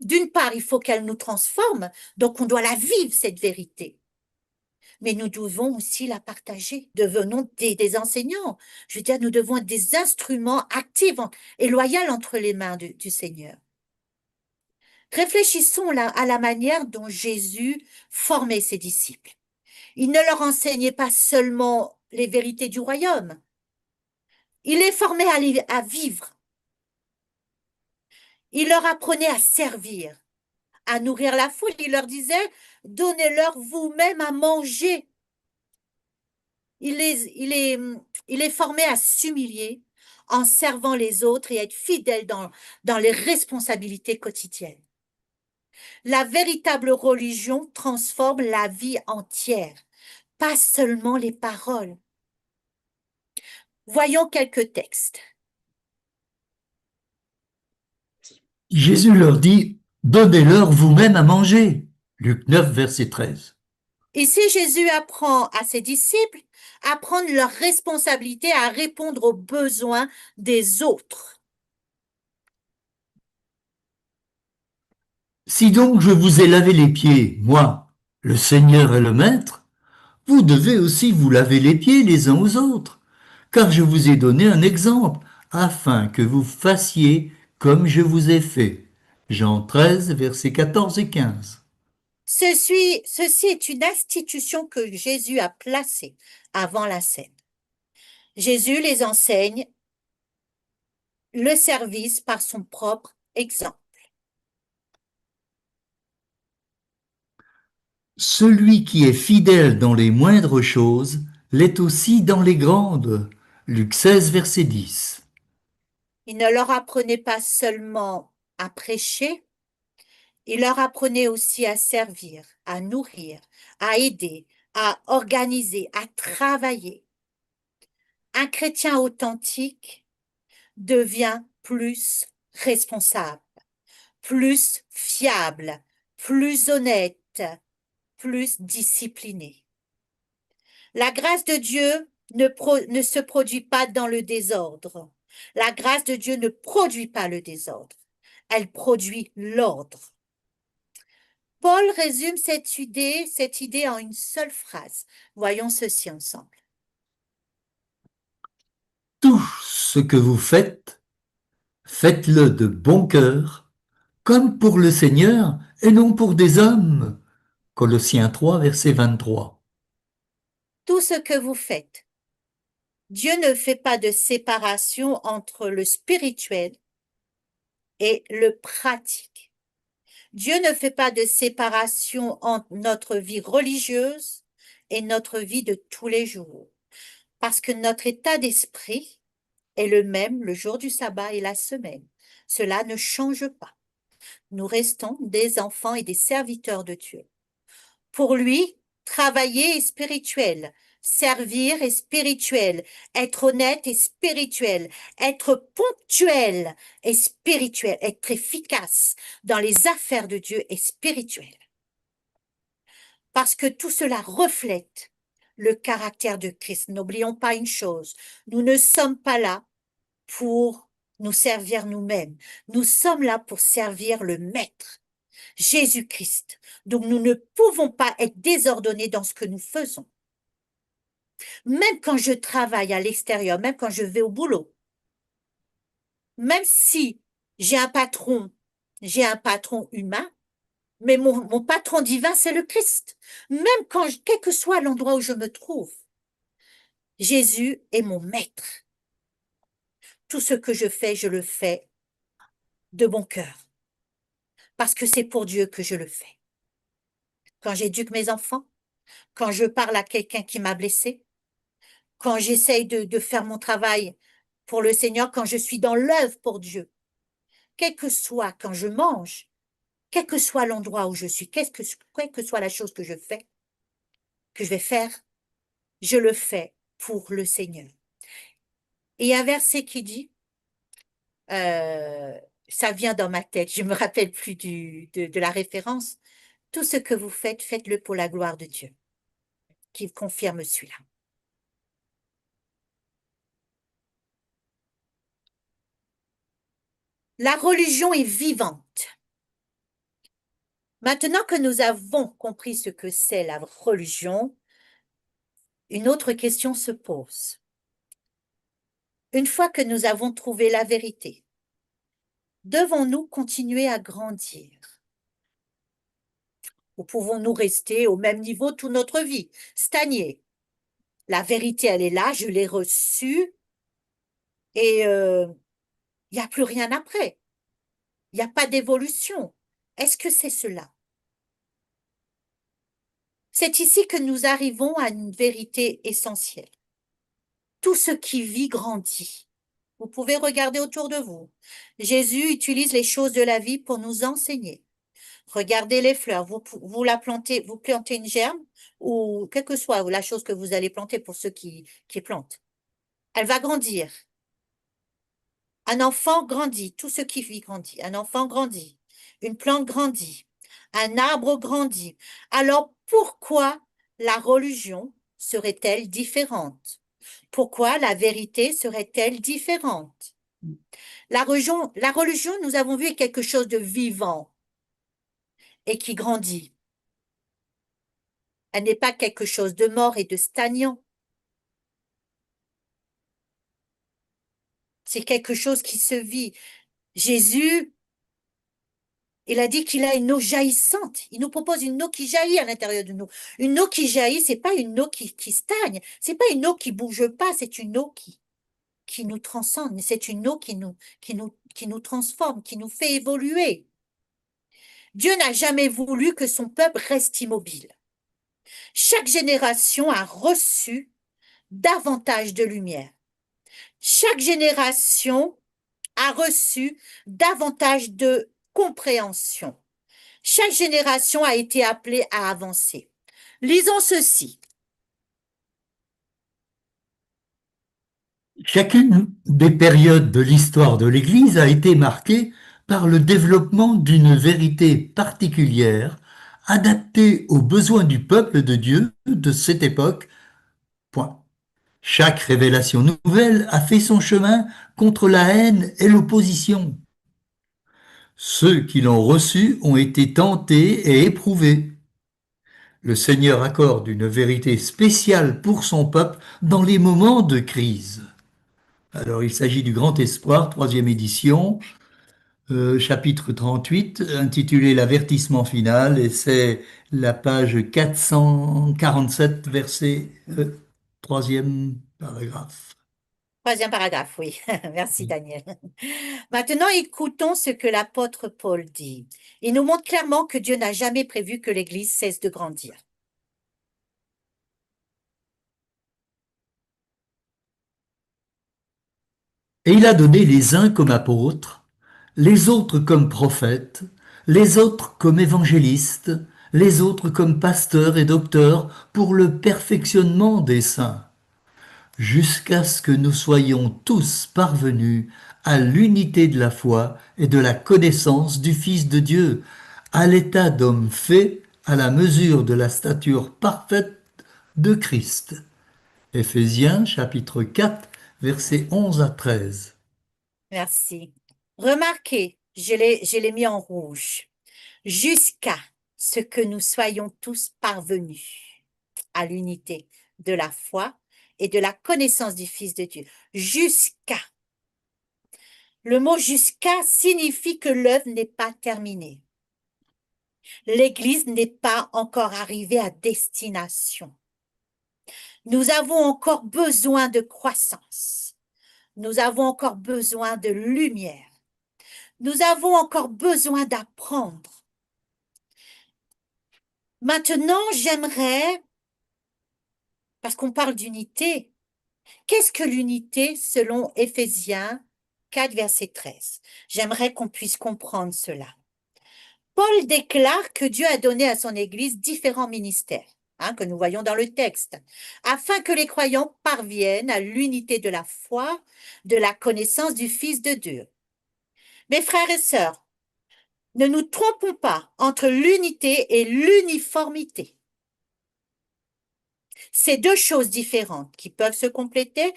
d'une part, il faut qu'elle nous transforme, donc on doit la vivre, cette vérité. Mais nous devons aussi la partager. Devenons des enseignants. Je veux dire, nous devons être des instruments actifs et loyaux entre les mains du Seigneur. Réfléchissons là à la manière dont Jésus formait ses disciples. Il ne leur enseignait pas seulement les vérités du royaume. Il les formait à vivre. Il leur apprenait à servir, à nourrir la foule. Il leur disait, donnez-leur vous-même à manger. Il les formait à s'humilier en servant les autres et être fidèles dans les responsabilités quotidiennes. La véritable religion transforme la vie entière, pas seulement les paroles. Voyons quelques textes. Jésus leur dit, donnez-leur vous-même à manger. Luc 9, verset 13. Ici, Jésus apprend à ses disciples à prendre leur responsabilité à répondre aux besoins des autres. Si donc je vous ai lavé les pieds, moi, le Seigneur et le Maître, vous devez aussi vous laver les pieds les uns aux autres, car je vous ai donné un exemple, afin que vous fassiez comme je vous ai fait. Jean 13, versets 14 et 15. Ceci est une institution que Jésus a placée avant la scène. Jésus les enseigne le service par son propre exemple. Celui qui est fidèle dans les moindres choses l'est aussi dans les grandes. Luc 16, verset 10. Il ne leur apprenait pas seulement à prêcher, il leur apprenait aussi à servir, à nourrir, à aider, à organiser, à travailler. Un chrétien authentique devient plus responsable, plus fiable, plus honnête, plus discipliné. La grâce de Dieu ne se produit pas dans le désordre. La grâce de Dieu ne produit pas le désordre. Elle produit l'ordre. Paul résume cette idée en une seule phrase. Voyons ceci ensemble. Tout ce que vous faites, faites-le de bon cœur, comme pour le Seigneur et non pour des hommes. Colossiens 3, verset 23. Tout ce que vous faites. Dieu ne fait pas de séparation entre le spirituel et le pratique. Dieu ne fait pas de séparation entre notre vie religieuse et notre vie de tous les jours, parce que notre état d'esprit est le même le jour du sabbat et la semaine. Cela ne change pas. Nous restons des enfants et des serviteurs de Dieu. Pour lui, travailler est spirituel, servir est spirituel, être honnête est spirituel, être ponctuel est spirituel, être efficace dans les affaires de Dieu est spirituel. Parce que tout cela reflète le caractère de Christ. N'oublions pas une chose, nous ne sommes pas là pour nous servir nous-mêmes. Nous sommes là pour servir le Maître, Jésus-Christ. Donc nous ne pouvons pas être désordonnés dans ce que nous faisons. Même quand je travaille à l'extérieur, même quand je vais au boulot, même si j'ai un patron humain, mais mon patron divin, c'est le Christ. Même quel que soit l'endroit où je me trouve, Jésus est mon maître. Tout ce que je le fais de bon cœur, parce que c'est pour Dieu que je le fais. Quand j'éduque mes enfants, quand je parle à quelqu'un qui m'a blessé, quand j'essaye de faire mon travail pour le Seigneur, quand je suis dans l'œuvre pour Dieu, quel que soit quand je mange, quel que soit l'endroit où je suis, quelle que soit la chose que je fais, que je vais faire, je le fais pour le Seigneur. Et il y a un verset qui dit, euh, ça vient dans ma tête, je me rappelle plus de la référence, tout ce que vous faites, faites-le pour la gloire de Dieu, qui confirme celui-là. La religion est vivante. Maintenant que nous avons compris ce que c'est la religion, une autre question se pose. Une fois que nous avons trouvé la vérité, devons-nous continuer à grandir? Ou pouvons-nous rester au même niveau toute notre vie, stagner? La vérité, elle est là, je l'ai reçue et il n'y a plus rien après. Il n'y a pas d'évolution. Est-ce que c'est cela? C'est ici que nous arrivons à une vérité essentielle. Tout ce qui vit grandit. Vous pouvez regarder autour de vous. Jésus utilise les choses de la vie pour nous enseigner. Regardez les fleurs. Vous plantez une germe ou quelle que soit la chose que vous allez planter pour ceux qui plantent. Elle va grandir. Un enfant grandit. Tout ce qui vit grandit. Un enfant grandit. Une plante grandit. Un arbre grandit. Alors pourquoi la religion serait-elle différente? Pourquoi la vérité serait-elle différente? La religion, nous avons vu, est quelque chose de vivant. et qui grandit. Elle n'est pas quelque chose de mort et de stagnant. C'est quelque chose qui se vit. Jésus, il a dit qu'il a une eau jaillissante. Il nous propose une eau qui jaillit à l'intérieur de nous. Une eau qui jaillit, c'est pas une eau qui stagne. C'est pas une eau qui bouge pas. C'est une eau qui nous transcende. C'est une eau qui nous transforme, qui nous fait évoluer. Dieu n'a jamais voulu que son peuple reste immobile. Chaque génération a reçu davantage de lumière. Chaque génération a reçu davantage de compréhension. Chaque génération a été appelée à avancer. Lisons ceci. Chacune des périodes de l'histoire de l'Église a été marquée par le développement d'une vérité particulière, adaptée aux besoins du peuple de Dieu de cette époque. Point. Chaque révélation nouvelle a fait son chemin contre la haine et l'opposition. Ceux qui l'ont reçue ont été tentés et éprouvés. Le Seigneur accorde une vérité spéciale pour son peuple dans les moments de crise. Alors, il s'agit du Grand Espoir, troisième édition, chapitre 38, intitulé L'avertissement final, et c'est la page 447, verset troisième paragraphe. Troisième paragraphe, oui. Merci, Daniel. Maintenant, écoutons ce que l'apôtre Paul dit. Il nous montre clairement que Dieu n'a jamais prévu que l'Église cesse de grandir. Et il a donné les uns comme apôtres, les autres comme prophètes, les autres comme évangélistes, les autres comme pasteurs et docteurs pour le perfectionnement des saints, jusqu'à ce que nous soyons tous parvenus à l'unité de la foi et de la connaissance du Fils de Dieu, à l'état d'homme fait à la mesure de la stature parfaite de Christ. Éphésiens chapitre 4, versets 11 à 13. Merci. Remarquez, je l'ai mis en rouge. Jusqu'à ce que nous soyons tous parvenus à l'unité de la foi et de la connaissance du Fils de Dieu. Jusqu'à. Le mot jusqu'à signifie que l'œuvre n'est pas terminée. L'Église n'est pas encore arrivée à destination. Nous avons encore besoin de croissance. Nous avons encore besoin de lumière. Nous avons encore besoin d'apprendre. Maintenant, j'aimerais, parce qu'on parle d'unité, qu'est-ce que l'unité selon Éphésiens 4, verset 13? J'aimerais qu'on puisse comprendre cela. Paul déclare que Dieu a donné à son Église différents ministères, que nous voyons dans le texte, afin que les croyants parviennent à l'unité de la foi, de la connaissance du Fils de Dieu. Mes frères et sœurs, ne nous trompons pas entre l'unité et l'uniformité. C'est deux choses différentes qui peuvent se compléter,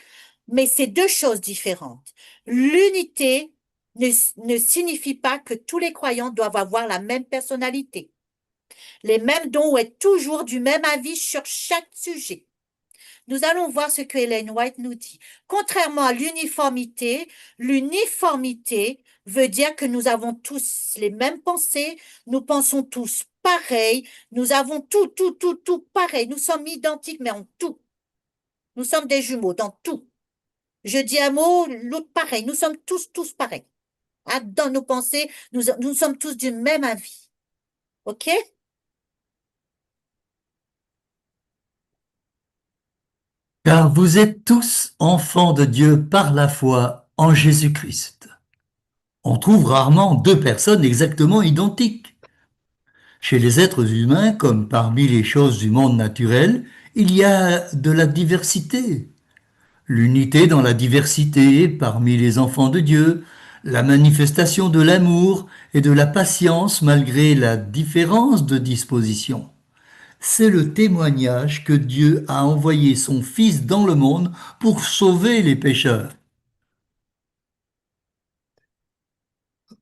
mais c'est deux choses différentes. L'unité ne signifie pas que tous les croyants doivent avoir la même personnalité, les mêmes dons ou être toujours du même avis sur chaque sujet. Nous allons voir ce que Ellen White nous dit. Contrairement à l'uniformité veut dire que nous avons tous les mêmes pensées, nous pensons tous pareil, nous avons tout pareil. Nous sommes identiques, mais en tout. Nous sommes des jumeaux dans tout. Je dis un mot, l'autre pareil. Nous sommes tous pareils. Dans nos pensées, nous sommes tous du même avis. OK? Car vous êtes tous enfants de Dieu par la foi en Jésus-Christ. On trouve rarement deux personnes exactement identiques. Chez les êtres humains, comme parmi les choses du monde naturel, il y a de la diversité. L'unité dans la diversité parmi les enfants de Dieu, la manifestation de l'amour et de la patience malgré la différence de disposition. C'est le témoignage que Dieu a envoyé son Fils dans le monde pour sauver les pécheurs.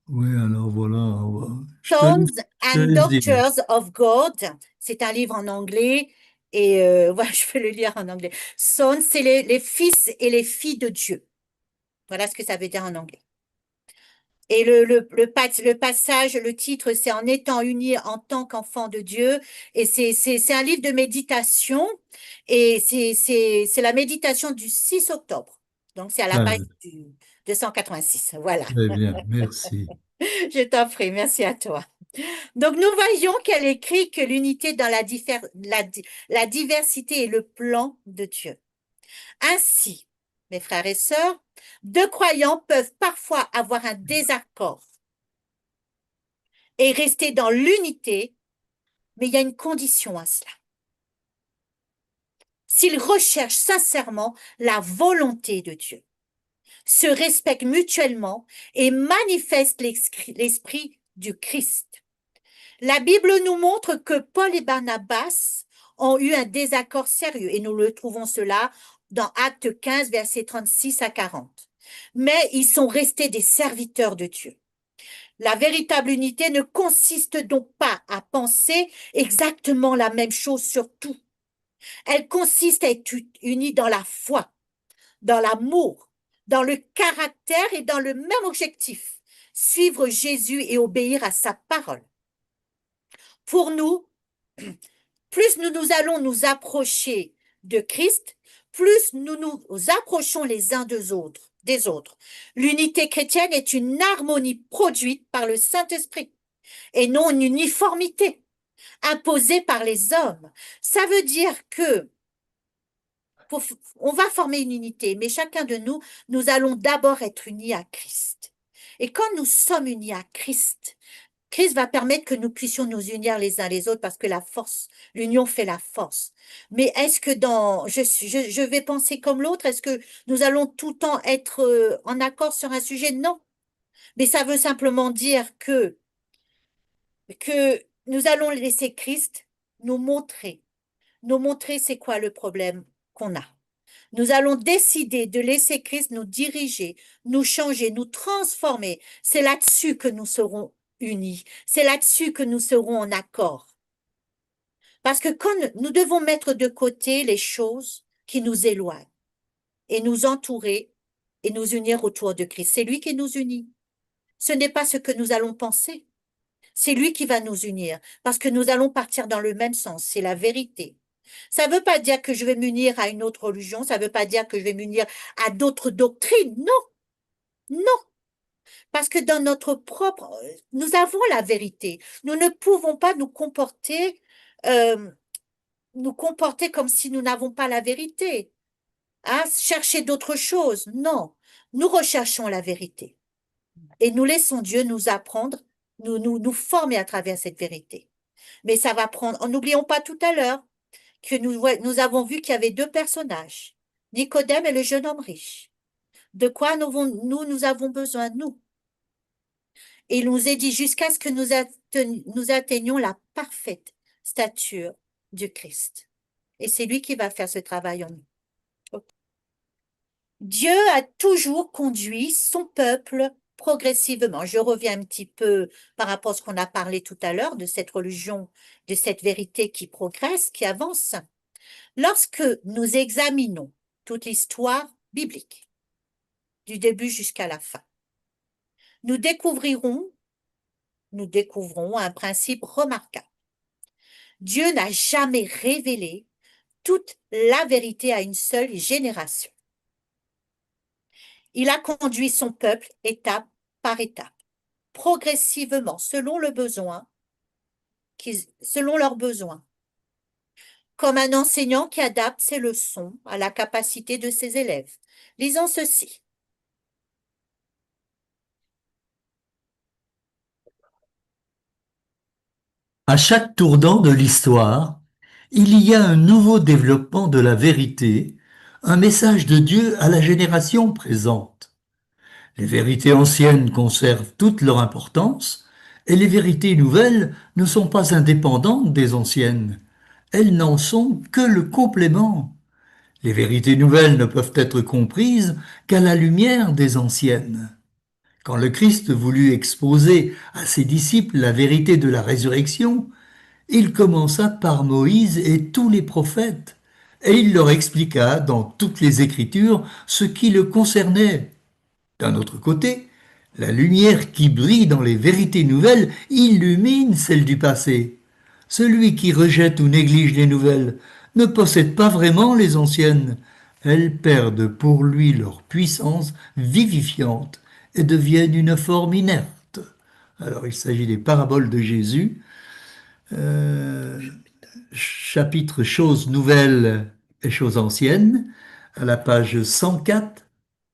Oui, alors voilà, Sons je te and laisse dire. Daughters of God. C'est un livre en anglais et voilà, je vais le lire en anglais. Sons, c'est les fils et les filles de Dieu. Voilà ce que ça veut dire en anglais. Et le passage, le titre, c'est En étant unis en tant qu'enfants de Dieu. Et c'est un livre de méditation. Et c'est la méditation du 6 octobre. Donc, c'est à la page Ah, 286. Voilà. très bien, merci. Je t'en prie. Merci à toi. Donc, nous voyons qu'elle écrit que l'unité dans la diversité est le plan de Dieu. Ainsi, mes frères et sœurs, deux croyants peuvent parfois avoir un désaccord et rester dans l'unité, mais il y a une condition à cela. S'ils recherchent sincèrement la volonté de Dieu, se respectent mutuellement et manifestent l'esprit du Christ. La Bible nous montre que Paul et Barnabas ont eu un désaccord sérieux et nous le trouvons cela dans Actes 15, versets 36 à 40. Mais ils sont restés des serviteurs de Dieu. La véritable unité ne consiste donc pas à penser exactement la même chose sur tout. Elle consiste à être unie dans la foi, dans l'amour, dans le caractère et dans le même objectif, suivre Jésus et obéir à sa parole. Pour nous, plus nous allons nous approcher de Christ, plus nous nous approchons les uns des autres. L'unité chrétienne est une harmonie produite par le Saint-Esprit et non une uniformité imposée par les hommes. Ça veut dire que on va former une unité, mais chacun de nous, nous allons d'abord être unis à Christ. Et quand nous sommes unis à Christ, Christ va permettre que nous puissions nous unir les uns les autres parce que la force, l'union fait la force. Mais est-ce que je vais penser comme l'autre? Est-ce que nous allons tout le temps être en accord sur un sujet? Non. Mais ça veut simplement dire que nous allons laisser Christ nous montrer c'est quoi le problème qu'on a. Nous allons décider de laisser Christ nous diriger, nous changer, nous transformer. C'est là-dessus que nous serons unis. C'est là-dessus que nous serons en accord. Parce que quand nous devons mettre de côté les choses qui nous éloignent et nous entourer et nous unir autour de Christ. C'est lui qui nous unit. Ce n'est pas ce que nous allons penser. C'est lui qui va nous unir parce que nous allons partir dans le même sens. C'est la vérité. Ça ne veut pas dire que je vais m'unir à une autre religion, ça ne veut pas dire que je vais m'unir à d'autres doctrines. Non, non, parce que dans notre propre, nous avons la vérité. Nous ne pouvons pas euh, nous comporter comme si nous n'avons pas la vérité. Hein, chercher d'autres choses. Non, nous recherchons la vérité et nous laissons Dieu nous apprendre, nous former à travers cette vérité. Mais ça va prendre, n'oublions pas tout à l'heure, que nous avons vu qu'il y avait deux personnages, Nicodème et le jeune homme riche. De quoi nous avons besoin, nous? Et il nous est dit jusqu'à ce que nous atteignions la parfaite stature du Christ. Et c'est lui qui va faire ce travail en nous. Dieu a toujours conduit son peuple progressivement. Je reviens un petit peu par rapport à ce qu'on a parlé tout à l'heure de cette religion, de cette vérité qui progresse, qui avance. Lorsque nous examinons toute l'histoire biblique, du début jusqu'à la fin, nous découvrons un principe remarquable. Dieu n'a jamais révélé toute la vérité à une seule génération. Il a conduit son peuple étape par étape, progressivement, selon leurs besoins, comme un enseignant qui adapte ses leçons à la capacité de ses élèves. Lisons ceci. À chaque tournant de l'histoire, il y a un nouveau développement de la vérité, un message de Dieu à la génération présente. Les vérités anciennes conservent toute leur importance, et les vérités nouvelles ne sont pas indépendantes des anciennes. Elles n'en sont que le complément. Les vérités nouvelles ne peuvent être comprises qu'à la lumière des anciennes. Quand le Christ voulut exposer à ses disciples la vérité de la résurrection, il commença par Moïse et tous les prophètes, et il leur expliqua dans toutes les Écritures ce qui le concernait. D'un autre côté, la lumière qui brille dans les vérités nouvelles illumine celle du passé. Celui qui rejette ou néglige les nouvelles ne possède pas vraiment les anciennes. Elles perdent pour lui leur puissance vivifiante et deviennent une forme inerte. Alors il s'agit des paraboles de Jésus, euh, chapitre choses nouvelles et choses anciennes, à la page 104,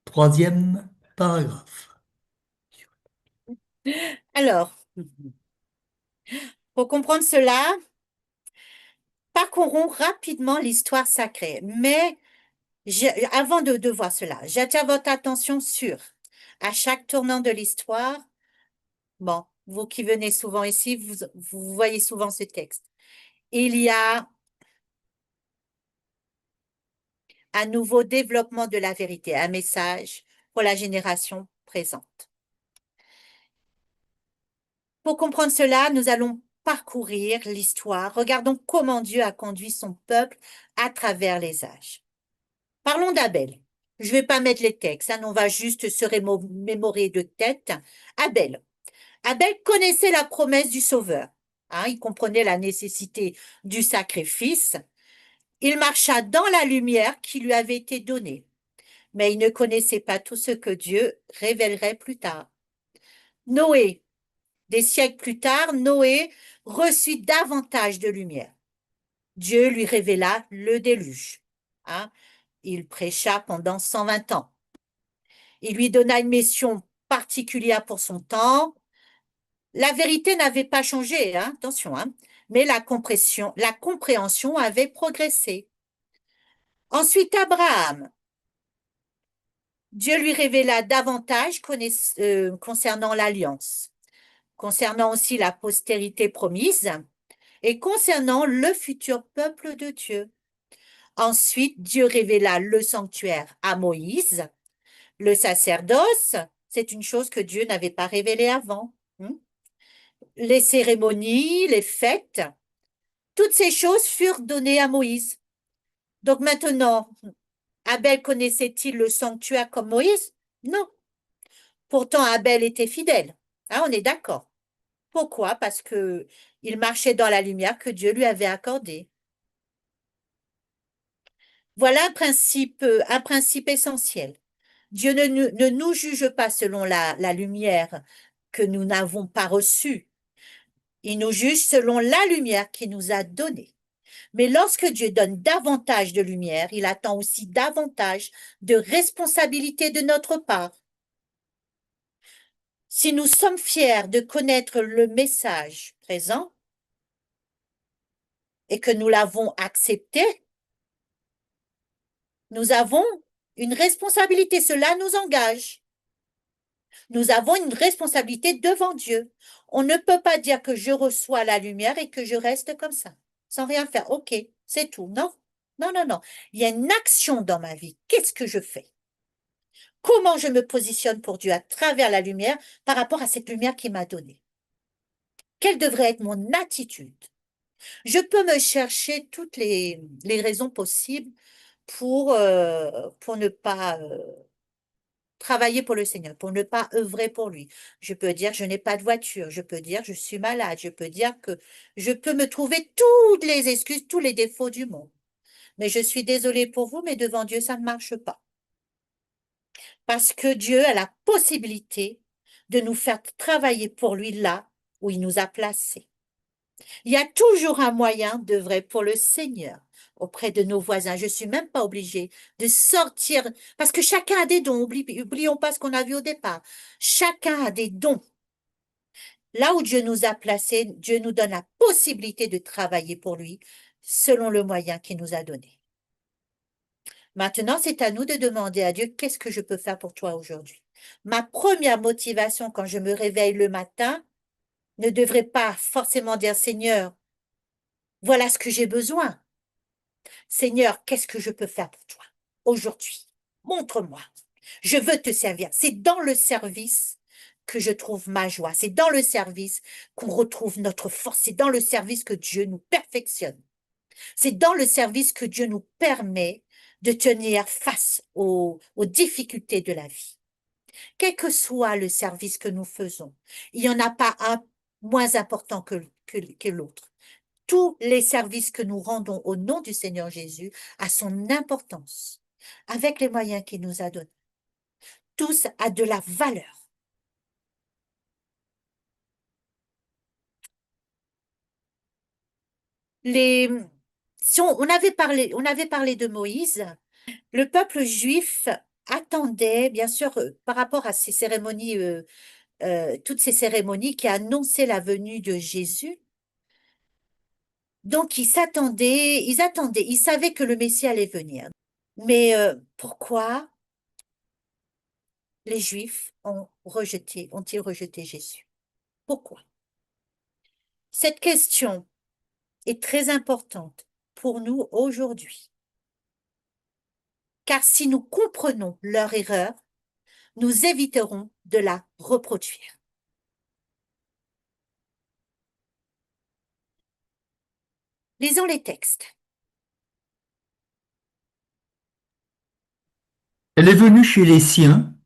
troisième paragraphe. Alors, pour comprendre cela, parcourons rapidement l'histoire sacrée. Mais avant de voir cela, j'attire votre attention sur, à chaque tournant de l'histoire, bon, vous qui venez souvent ici, vous voyez souvent ce texte. Il y a un nouveau développement de la vérité, un message pour la génération présente. Pour comprendre cela, nous allons parcourir l'histoire. Regardons comment Dieu a conduit son peuple à travers les âges. Parlons d'Abel. Je ne vais pas mettre les textes, hein, on va juste se remémorer de tête. Abel. Abel connaissait la promesse du Sauveur. Hein, il comprenait la nécessité du sacrifice. Il marcha dans la lumière qui lui avait été donnée. Mais il ne connaissait pas tout ce que Dieu révélerait plus tard. Noé. Des siècles plus tard, Noé reçut davantage de lumière. Dieu lui révéla le déluge. Hein, il prêcha pendant 120 ans. Il lui donna une mission particulière pour son temps. La vérité n'avait pas changé, hein, attention, hein, mais la compréhension avait progressé. Ensuite, Abraham. Dieu lui révéla davantage concernant l'alliance, concernant aussi la postérité promise et concernant le futur peuple de Dieu. Ensuite, Dieu révéla le sanctuaire à Moïse. Le sacerdoce, c'est une chose que Dieu n'avait pas révélée avant. Les cérémonies, les fêtes, toutes ces choses furent données à Moïse. Donc maintenant, Abel connaissait-il le sanctuaire comme Moïse? Non. Pourtant, Abel était fidèle. Hein, on est d'accord. Pourquoi? Parce que il marchait dans la lumière que Dieu lui avait accordée. Voilà un principe essentiel. Dieu ne nous juge pas selon la lumière que nous n'avons pas reçue. Il nous juge selon la lumière qu'il nous a donnée. Mais lorsque Dieu donne davantage de lumière, il attend aussi davantage de responsabilité de notre part. Si nous sommes fiers de connaître le message présent et que nous l'avons accepté, nous avons une responsabilité. Cela nous engage. Nous avons une responsabilité devant Dieu. On ne peut pas dire que je reçois la lumière et que je reste comme ça, sans rien faire. OK, c'est tout. Non, non, non, non. Il y a une action dans ma vie. Qu'est-ce que je fais? Comment je me positionne pour Dieu à travers la lumière par rapport à cette lumière qu'il m'a donnée? Quelle devrait être mon attitude? Je peux me chercher toutes les raisons possibles pour ne pas travailler pour le Seigneur, pour ne pas œuvrer pour lui. Je peux dire je n'ai pas de voiture, je peux dire je suis malade, je peux dire que je peux me trouver toutes les excuses, tous les défauts du monde. Mais je suis désolée pour vous, mais devant Dieu, ça ne marche pas. Parce que Dieu a la possibilité de nous faire travailler pour lui là où il nous a placés. Il y a toujours un moyen d'œuvrer pour le Seigneur auprès de nos voisins. Je ne suis même pas obligée de sortir, parce que chacun a des dons. Oublions pas ce qu'on a vu au départ. Chacun a des dons. Là où Dieu nous a placés, Dieu nous donne la possibilité de travailler pour lui selon le moyen qu'il nous a donné. Maintenant, c'est à nous de demander à Dieu, qu'est-ce que je peux faire pour toi aujourd'hui? Ma première motivation quand je me réveille le matin ne devrait pas forcément dire, Seigneur, voilà ce que j'ai besoin. Seigneur, qu'est-ce que je peux faire pour toi aujourd'hui? Montre-moi. Je veux te servir. C'est dans le service que je trouve ma joie. C'est dans le service qu'on retrouve notre force. C'est dans le service que Dieu nous perfectionne. C'est dans le service que Dieu nous permet de tenir face aux difficultés de la vie. Quel que soit le service que nous faisons, il n'y en a pas un moins important que l'autre. Tous les services que nous rendons au nom du Seigneur Jésus a son importance, avec les moyens qu'il nous a donnés. Tous a de la valeur. Les, si on avait parlé de Moïse, le peuple juif attendait, bien sûr, par rapport à ces cérémonies, toutes ces cérémonies qui annonçaient la venue de Jésus. Donc, ils savaient que le Messie allait venir. Mais pourquoi les Juifs ont-ils rejeté Jésus? Pourquoi? Cette question est très importante pour nous aujourd'hui. Car si nous comprenons leur erreur, nous éviterons de la reproduire. Lisons les textes. Elle est venue chez les siens,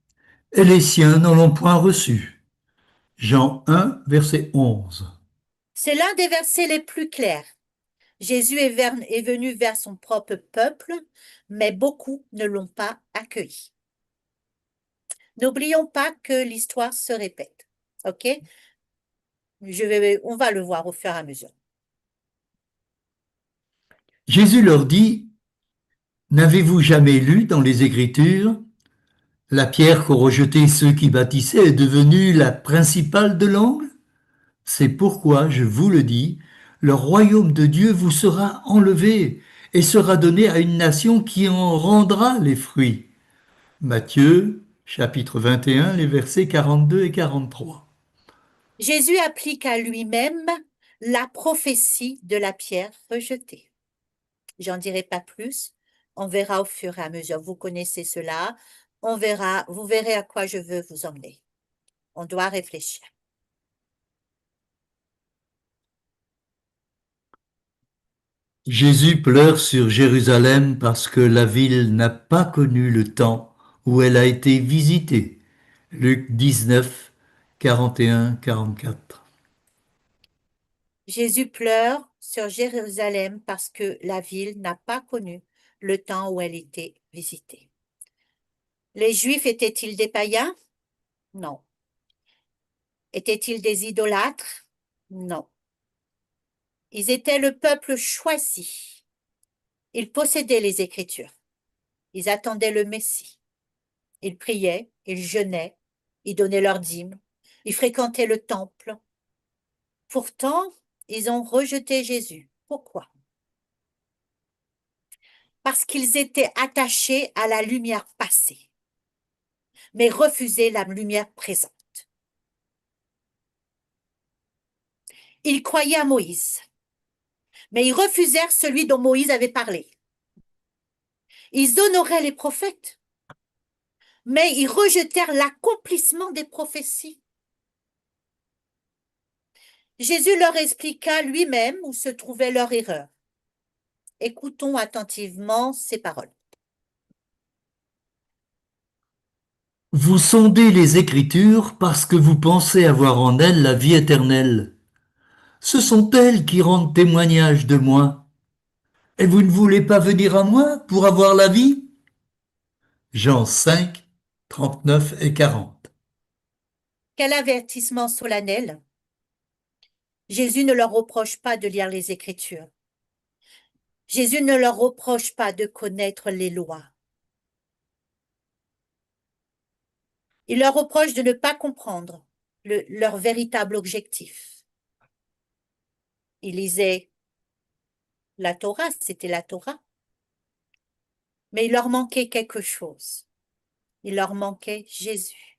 et les siens n'en l'ont point reçue. Jean 1, verset 11. C'est l'un des versets les plus clairs. Jésus est venu vers son propre peuple, mais beaucoup ne l'ont pas accueilli. N'oublions pas que l'histoire se répète. OK? On va le voir au fur et à mesure. Jésus leur dit, n'avez-vous jamais lu dans les Écritures, la pierre qu'ont rejetée ceux qui bâtissaient est devenue la principale de l'angle? C'est pourquoi, je vous le dis, le royaume de Dieu vous sera enlevé et sera donné à une nation qui en rendra les fruits. Matthieu, chapitre 21, les versets 42 et 43. Jésus applique à lui-même la prophétie de la pierre rejetée. J'en dirai pas plus. On verra au fur et à mesure. Vous connaissez cela. On verra, vous verrez à quoi je veux vous emmener. On doit réfléchir. Jésus pleure sur Jérusalem parce que la ville n'a pas connu le temps où elle a été visitée. Luc 19, 41-44. Jésus pleure sur Jérusalem parce que la ville n'a pas connu le temps où elle était visitée. Les Juifs étaient-ils des païens? Non. Étaient-ils des idolâtres? Non. Ils étaient le peuple choisi. Ils possédaient les Écritures. Ils attendaient le Messie. Ils priaient, ils jeûnaient, ils donnaient leurs dîmes, ils fréquentaient le temple. Pourtant, ils ont rejeté Jésus. Pourquoi? Parce qu'ils étaient attachés à la lumière passée, mais refusaient la lumière présente. Ils croyaient à Moïse, mais ils refusèrent celui dont Moïse avait parlé. Ils honoraient les prophètes, mais ils rejetèrent l'accomplissement des prophéties. Jésus leur expliqua lui-même où se trouvait leur erreur. Écoutons attentivement ces paroles. Vous sondez les Écritures parce que vous pensez avoir en elles la vie éternelle. Ce sont elles qui rendent témoignage de moi. Et vous ne voulez pas venir à moi pour avoir la vie? Jean 5, 39 et 40. Quel avertissement solennel! Jésus ne leur reproche pas de lire les Écritures. Jésus ne leur reproche pas de connaître les lois. Il leur reproche de ne pas comprendre leur véritable objectif. Ils lisaient la Torah, c'était la Torah. Mais il leur manquait quelque chose. Il leur manquait Jésus.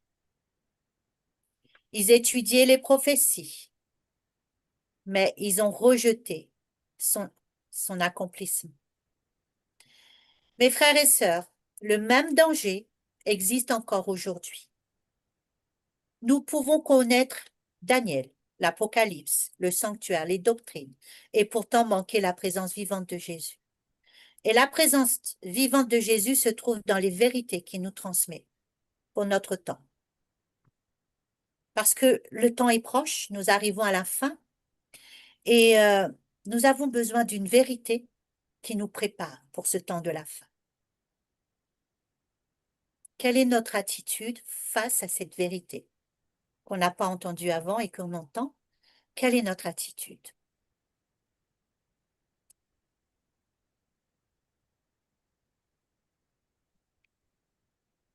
Ils étudiaient les prophéties, mais ils ont rejeté son accomplissement. Mes frères et sœurs, le même danger existe encore aujourd'hui. Nous pouvons connaître Daniel, l'Apocalypse, le sanctuaire, les doctrines, et pourtant manquer la présence vivante de Jésus. Et la présence vivante de Jésus se trouve dans les vérités qu'il nous transmet pour notre temps. Parce que le temps est proche, nous arrivons à la fin, et nous avons besoin d'une vérité qui nous prépare pour ce temps de la fin. Quelle est notre attitude face à cette vérité qu'on n'a pas entendue avant et qu'on entend? Quelle est notre attitude?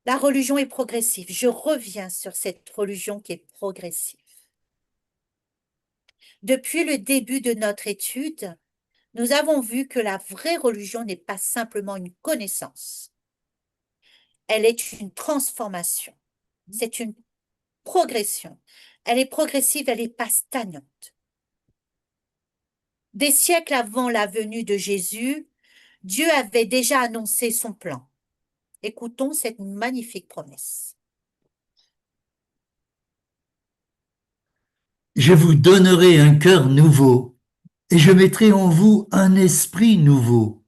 La religion est progressive. Je reviens sur cette religion qui est progressive. Depuis le début de notre étude, nous avons vu que la vraie religion n'est pas simplement une connaissance. Elle est une transformation. C'est une progression. Elle est progressive, elle n'est pas stagnante. Des siècles avant la venue de Jésus, Dieu avait déjà annoncé son plan. Écoutons cette magnifique promesse. Je vous donnerai un cœur nouveau, et je mettrai en vous un esprit nouveau.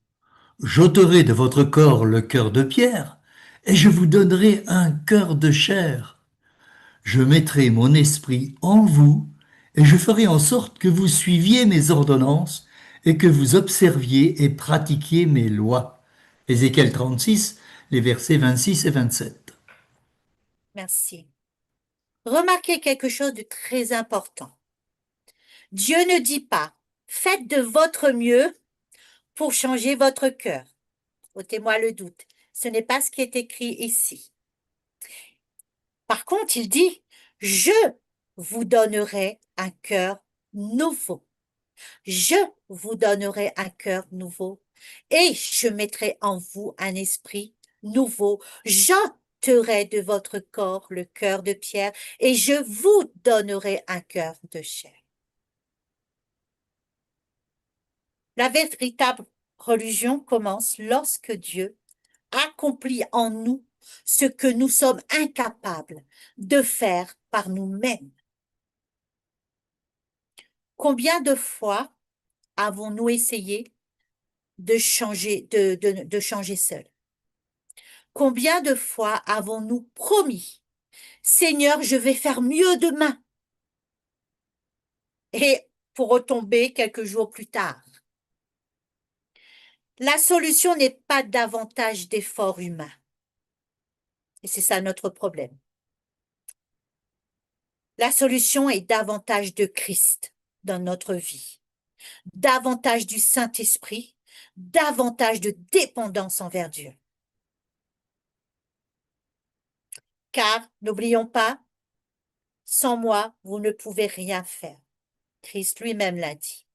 J'ôterai de votre corps le cœur de pierre, et je vous donnerai un cœur de chair. Je mettrai mon esprit en vous, et je ferai en sorte que vous suiviez mes ordonnances, et que vous observiez et pratiquiez mes lois. Ézéchiel 36, les versets 26 et 27. Merci. Remarquez quelque chose de très important. Dieu ne dit pas, faites de votre mieux pour changer votre cœur. Ôtez-moi le doute. Ce n'est pas ce qui est écrit ici. Par contre, il dit, je vous donnerai un cœur nouveau. Je vous donnerai un cœur nouveau et je mettrai en vous un esprit nouveau. J'ôterai de votre corps le cœur de pierre et je vous donnerai un cœur de chair. La véritable religion commence lorsque Dieu accomplit en nous ce que nous sommes incapables de faire par nous-mêmes. Combien de fois avons-nous essayé de changer, de changer seul? Combien de fois avons-nous promis, Seigneur, je vais faire mieux demain? Et pour retomber quelques jours plus tard. La solution n'est pas davantage d'efforts humains. Et c'est ça notre problème. La solution est davantage de Christ dans notre vie, davantage du Saint-Esprit, davantage de dépendance envers Dieu. Car, n'oublions pas, sans moi, vous ne pouvez rien faire. Christ lui-même l'a dit.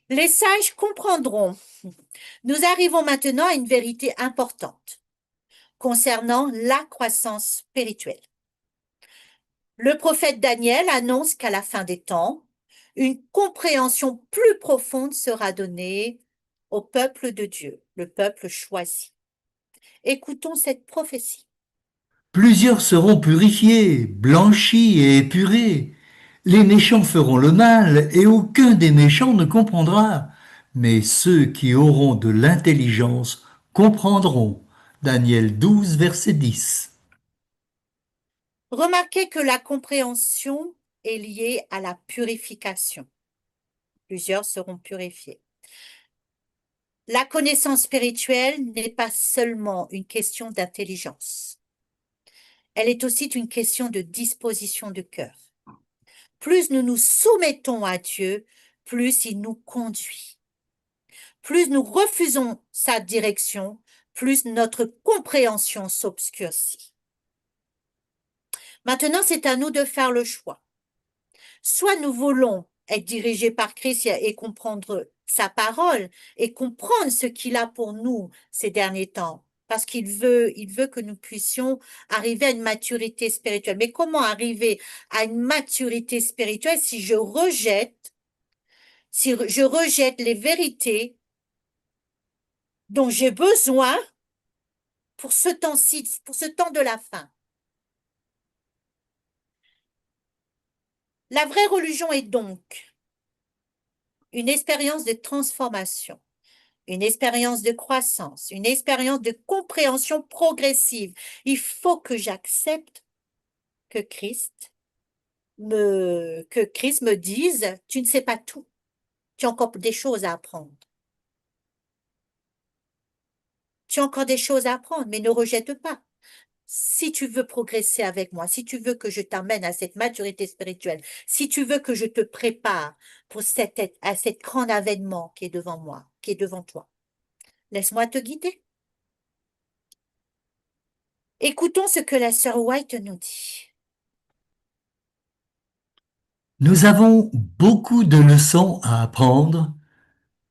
Les sages comprendront. Nous arrivons maintenant à une vérité importante concernant la croissance spirituelle. Le prophète Daniel annonce qu'à la fin des temps, une compréhension plus profonde sera donnée au peuple de Dieu, le peuple choisi. Écoutons cette prophétie. Plusieurs seront purifiés, blanchis et épurés. Les méchants feront le mal, et aucun des méchants ne comprendra. Mais ceux qui auront de l'intelligence comprendront. Daniel 12, verset 10. Remarquez que la compréhension est liée à la purification. Plusieurs seront purifiés. La connaissance spirituelle n'est pas seulement une question d'intelligence. Elle est aussi une question de disposition de cœur. Plus nous nous soumettons à Dieu, plus il nous conduit. Plus nous refusons sa direction, plus notre compréhension s'obscurcit. Maintenant, c'est à nous de faire le choix. Soit nous voulons être dirigés par Christ et comprendre sa parole et comprendre ce qu'il a pour nous ces derniers temps, parce qu'il veut que nous puissions arriver à une maturité spirituelle. Mais comment arriver à une maturité spirituelle si je rejette les vérités dont j'ai besoin pour ce temps-ci, pour ce temps de la fin. La vraie religion est donc une expérience de transformation, une expérience de croissance, une expérience de compréhension progressive. Il faut que j'accepte que Christ me dise, tu ne sais pas tout, tu as encore des choses à apprendre. Tu as encore des choses à apprendre, mais ne rejette pas. Si tu veux progresser avec moi, si tu veux que je t'amène à cette maturité spirituelle, si tu veux que je te prépare pour à cet grand avènement qui est devant moi, qui est devant toi, laisse-moi te guider. Écoutons ce que la sœur White nous dit. Nous avons beaucoup de leçons à apprendre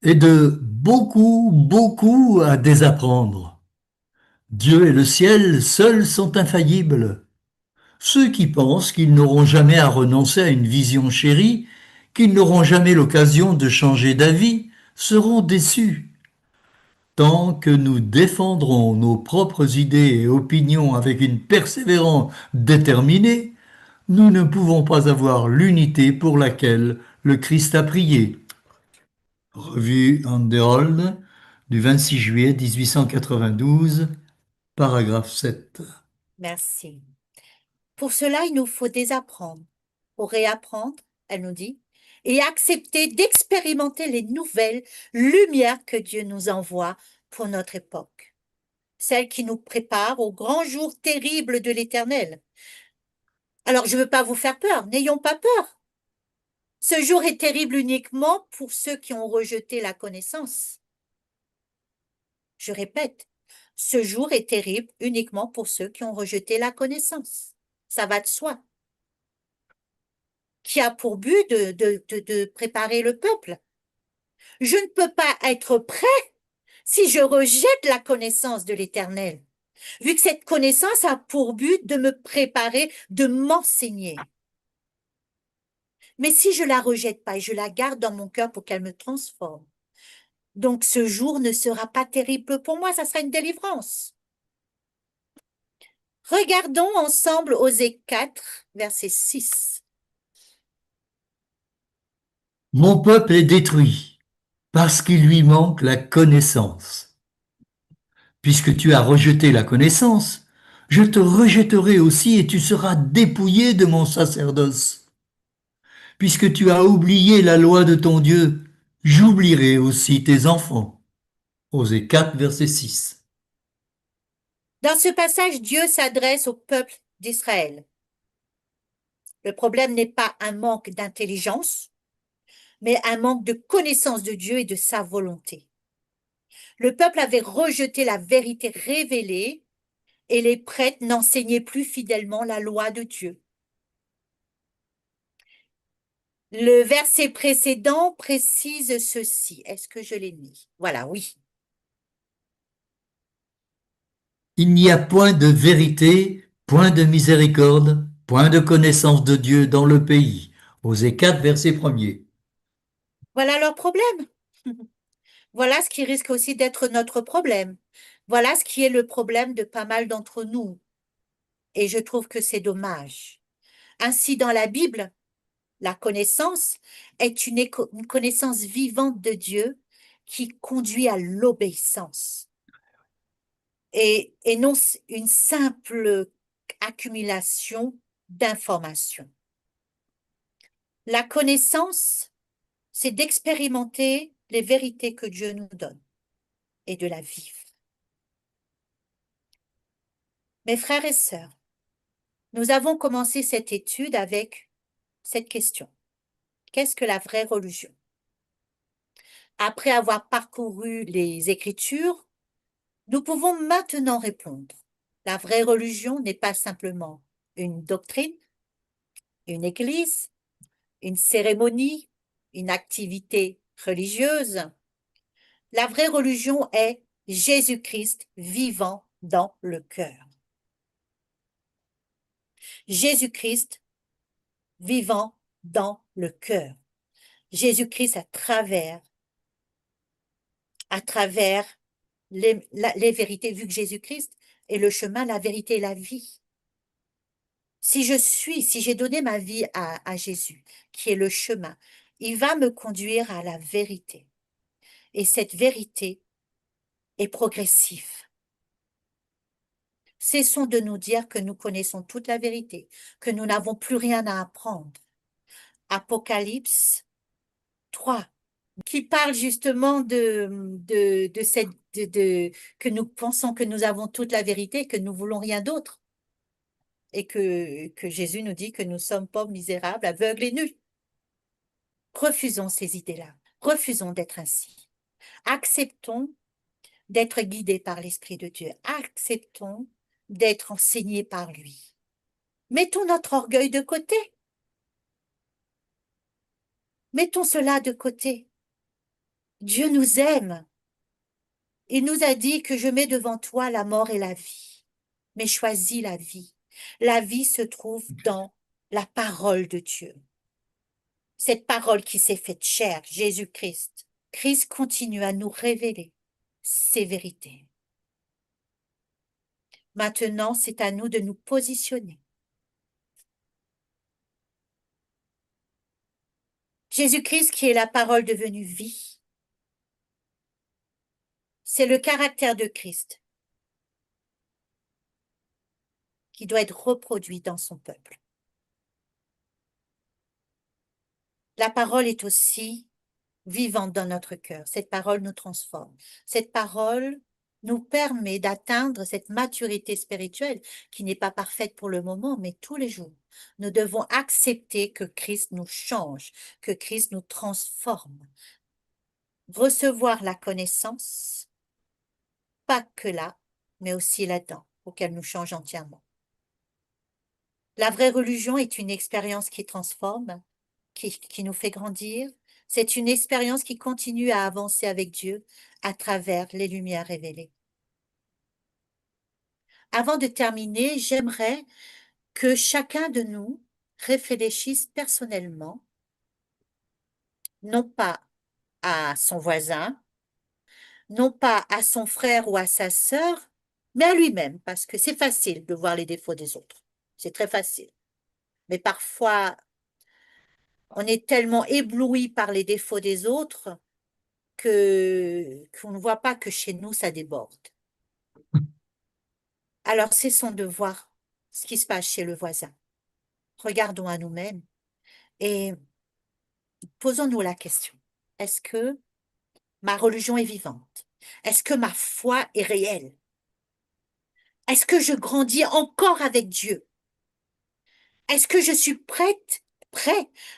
et de beaucoup à désapprendre. Dieu et le ciel seuls sont infaillibles. Ceux qui pensent qu'ils n'auront jamais à renoncer à une vision chérie, qu'ils n'auront jamais l'occasion de changer d'avis, seront déçus. Tant que nous défendrons nos propres idées et opinions avec une persévérance déterminée, nous ne pouvons pas avoir l'unité pour laquelle le Christ a prié. Revue Anderhold du 26 juillet 1892, paragraphe 7. Merci. Pour cela, il nous faut désapprendre, pour réapprendre, elle nous dit, et accepter d'expérimenter les nouvelles lumières que Dieu nous envoie pour notre époque, celles qui nous préparent au grand jour terrible de l'Éternel. Alors, je ne veux pas vous faire peur, n'ayons pas peur. Ce jour est terrible uniquement pour ceux qui ont rejeté la connaissance. Je répète, ce jour est terrible uniquement pour ceux qui ont rejeté la connaissance. Ça va de soi. Qui a pour but de préparer le peuple. Je ne peux pas être prêt si je rejette la connaissance de l'Éternel, vu que cette connaissance a pour but de me préparer, de m'enseigner. Mais si je la rejette pas et je la garde dans mon cœur pour qu'elle me transforme, donc ce jour ne sera pas terrible pour moi, ça sera une délivrance. Regardons ensemble Osée 4, verset 6. Mon peuple est détruit parce qu'il lui manque la connaissance. Puisque tu as rejeté la connaissance, je te rejetterai aussi et tu seras dépouillé de mon sacerdoce. Puisque tu as oublié la loi de ton Dieu, j'oublierai aussi tes enfants. Osée 4, verset 6. Dans ce passage, Dieu s'adresse au peuple d'Israël. Le problème n'est pas un manque d'intelligence, mais un manque de connaissance de Dieu et de sa volonté. Le peuple avait rejeté la vérité révélée et les prêtres n'enseignaient plus fidèlement la loi de Dieu. Le verset précédent précise ceci. Est-ce que je l'ai mis? Voilà, oui. Il n'y a point de vérité, point de miséricorde, point de connaissance de Dieu dans le pays. Osée 4, verset 1er. Voilà leur problème. Voilà ce qui risque aussi d'être notre problème. Voilà ce qui est le problème de pas mal d'entre nous. Et je trouve que c'est dommage. Ainsi, dans la Bible, la connaissance est une connaissance vivante de Dieu qui conduit à l'obéissance et non une simple accumulation d'informations. La connaissance, c'est d'expérimenter les vérités que Dieu nous donne et de la vivre. Mes frères et sœurs, nous avons commencé cette étude avec cette question. Qu'est-ce que la vraie religion? Après avoir parcouru les Écritures, nous pouvons maintenant répondre. La vraie religion n'est pas simplement une doctrine, une église, une cérémonie, une activité religieuse. La vraie religion est Jésus-Christ vivant dans le cœur. Jésus-Christ vivant dans le cœur. Jésus-Christ à travers les vérités, vu que Jésus-Christ est le chemin, la vérité et la vie. Si j'ai donné ma vie à Jésus, qui est le chemin, il va me conduire à la vérité. Et cette vérité est progressive. Cessons de nous dire que nous connaissons toute la vérité, que nous n'avons plus rien à apprendre. Apocalypse 3, qui parle justement de cette, que nous pensons que nous avons toute la vérité, que nous voulons rien d'autre. Et que Jésus nous dit que nous sommes pauvres, misérables, aveugles et nuls. Refusons ces idées-là. Refusons d'être ainsi. Acceptons d'être guidés par l'Esprit de Dieu. Acceptons d'être enseignés par lui. Mettons notre orgueil de côté. Mettons cela de côté. Dieu nous aime. Il nous a dit que je mets devant toi la mort et la vie. Mais choisis la vie. La vie se trouve dans la parole de Dieu. Cette parole qui s'est faite chair, Jésus-Christ. Christ continue à nous révéler ces vérités. Maintenant, c'est à nous de nous positionner. Jésus-Christ qui est la parole devenue vie, c'est le caractère de Christ qui doit être reproduit dans son peuple. La parole est aussi vivante dans notre cœur. Cette parole nous transforme. Cette parole nous permet d'atteindre cette maturité spirituelle qui n'est pas parfaite pour le moment, mais tous les jours. Nous devons accepter que Christ nous change, que Christ nous transforme. Recevoir la connaissance, pas que là, mais aussi là-dedans, pour qu'elle nous change entièrement. La vraie religion est une expérience qui transforme, qui nous fait grandir. C'est une expérience qui continue à avancer avec Dieu à travers les lumières révélées. Avant de terminer, j'aimerais que chacun de nous réfléchisse personnellement, non pas à son voisin, non pas à son frère ou à sa sœur, mais à lui-même, parce que c'est facile de voir les défauts des autres. C'est très facile. Mais parfois, on est tellement ébloui par les défauts des autres qu'on ne voit pas que chez nous, ça déborde. Alors, cessons de voir ce qui se passe chez le voisin. Regardons à nous-mêmes et posons-nous la question. Est-ce que ma religion est vivante? Est-ce que ma foi est réelle? Est-ce que je grandis encore avec Dieu? Est-ce que je suis prêt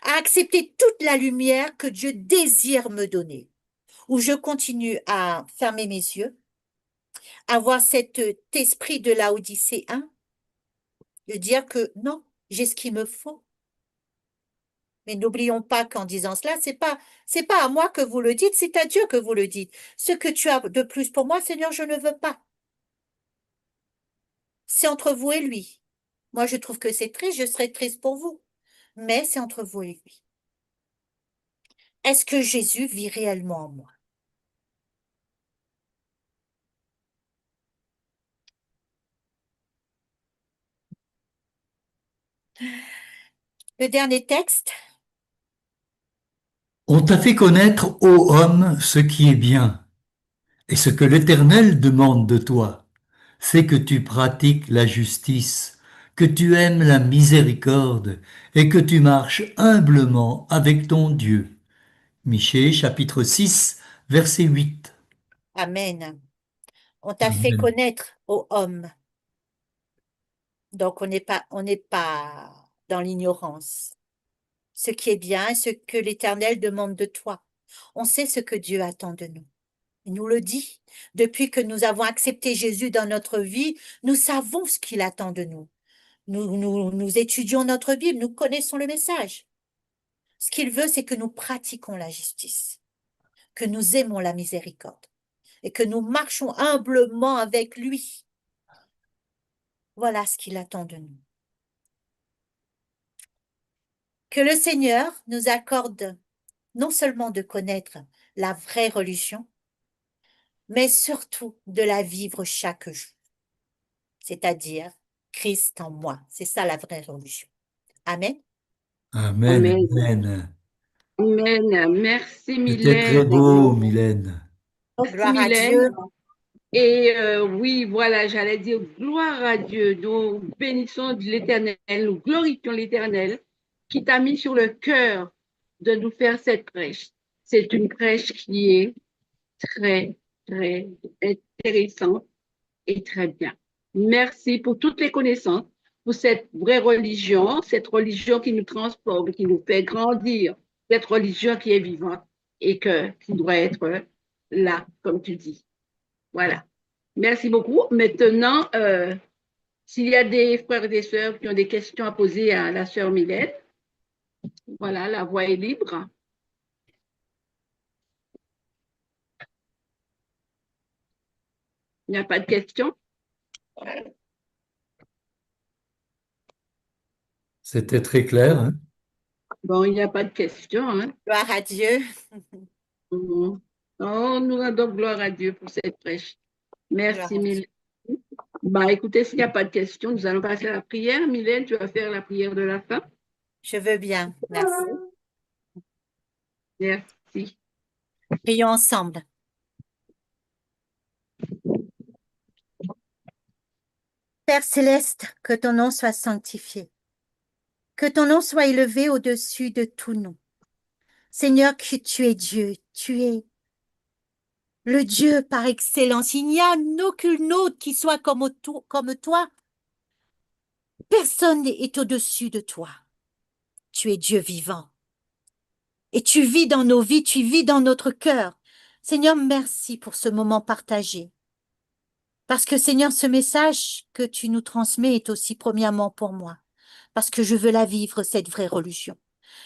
à accepter toute la lumière que Dieu désire me donner? Ou je continue à fermer mes yeux, à avoir cet esprit de Laodicéen, de dire que non, j'ai ce qu'il me faut. Mais n'oublions pas qu'en disant cela, c'est pas à moi que vous le dites, c'est à Dieu que vous le dites. Ce que tu as de plus pour moi, Seigneur, je ne veux pas. C'est entre vous et lui. Moi, je trouve que c'est triste, je serais triste pour vous. Mais c'est entre vous et lui. Est-ce que Jésus vit réellement en moi? Le dernier texte, On t'a fait connaître, ô homme, ce qui est bien, et ce que l'Éternel demande de toi, c'est que tu pratiques la justice, que tu aimes la miséricorde, et que tu marches humblement avec ton Dieu. Michée, chapitre 6, verset 8. Amen. On t'a fait Amen. connaître, ô homme. Donc, on n'est pas dans l'ignorance. Ce qui est bien, ce que l'Éternel demande de toi. On sait ce que Dieu attend de nous. Il nous le dit. Depuis que nous avons accepté Jésus dans notre vie, nous savons ce qu'il attend de nous. Nous étudions notre Bible, nous connaissons le message. Ce qu'il veut, c'est que nous pratiquons la justice, que nous aimons la miséricorde et que nous marchons humblement avec lui. Voilà ce qu'il attend de nous. Que le Seigneur nous accorde non seulement de connaître la vraie religion, mais surtout de la vivre chaque jour. c'est-à-dire Christ en moi. C'est ça la vraie religion. Amen. Amen, Amen. amen. Amen. Merci, C'était très Mylène. beau, Mylène. Merci, Gloire à Mylène. Dieu. Et oui, voilà, j'allais dire gloire à Dieu. Nous bénissons de l'Éternel, nous glorifions l'Éternel qui t'a mis sur le cœur de nous faire cette prêche. C'est une prêche qui est très, très intéressante et très bien. Merci pour toutes les connaissances, pour cette vraie religion, cette religion qui nous transforme, qui nous fait grandir, cette religion qui est vivante et qui doit être là, comme tu dis. Voilà. Merci beaucoup. Maintenant, s'il y a des frères et des sœurs qui ont des questions à poser à la sœur Mylène, voilà, la voie est libre. Il n'y a pas de questions? C'était très clair, hein. Bon, il n'y a pas de questions, hein? Gloire à Dieu. Mhm. Oh, nous rendons gloire à Dieu pour cette prêche. Gloire Merci, à Dieu. Mylène. Bah, écoutez, s'il n'y a pas de questions, nous allons passer à la prière. Mylène, tu vas faire la prière de la fin. Je veux bien. Merci. Merci. Prions ensemble. Père céleste, que ton nom soit sanctifié. Que ton nom soit élevé au-dessus de tout nom. Seigneur, que tu es Dieu. Tu es le Dieu par excellence. Il n'y a aucun autre qui soit comme toi. Personne n'est au-dessus de toi. Tu es Dieu vivant. Et tu vis dans nos vies, tu vis dans notre cœur. Seigneur, merci pour ce moment partagé. Parce que Seigneur, ce message que tu nous transmets est aussi premièrement pour moi. Parce que je veux la vivre, cette vraie religion.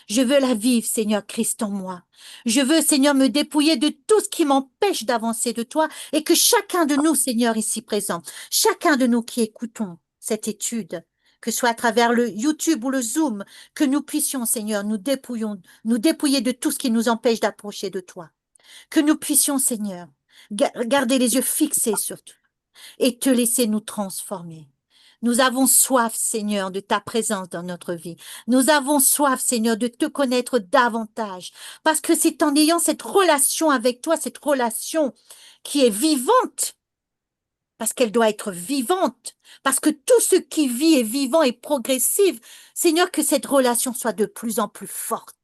Je veux la vivre, Seigneur Christ en moi. Je veux, Seigneur, me dépouiller de tout ce qui m'empêche d'avancer de toi et que chacun de nous, Seigneur, ici présent, chacun de nous qui écoutons cette étude, que ce soit à travers le YouTube ou le Zoom, que nous puissions, Seigneur, nous dépouiller de tout ce qui nous empêche d'approcher de toi. Que nous puissions, Seigneur, garder les yeux fixés sur toi et te laisser nous transformer. Nous avons soif, Seigneur, de ta présence dans notre vie. Nous avons soif, Seigneur, de te connaître davantage. Parce que c'est en ayant cette relation avec toi, cette relation qui est vivante, parce qu'elle doit être vivante, parce que tout ce qui vit est vivant et progressif. Seigneur, que cette relation soit de plus en plus forte.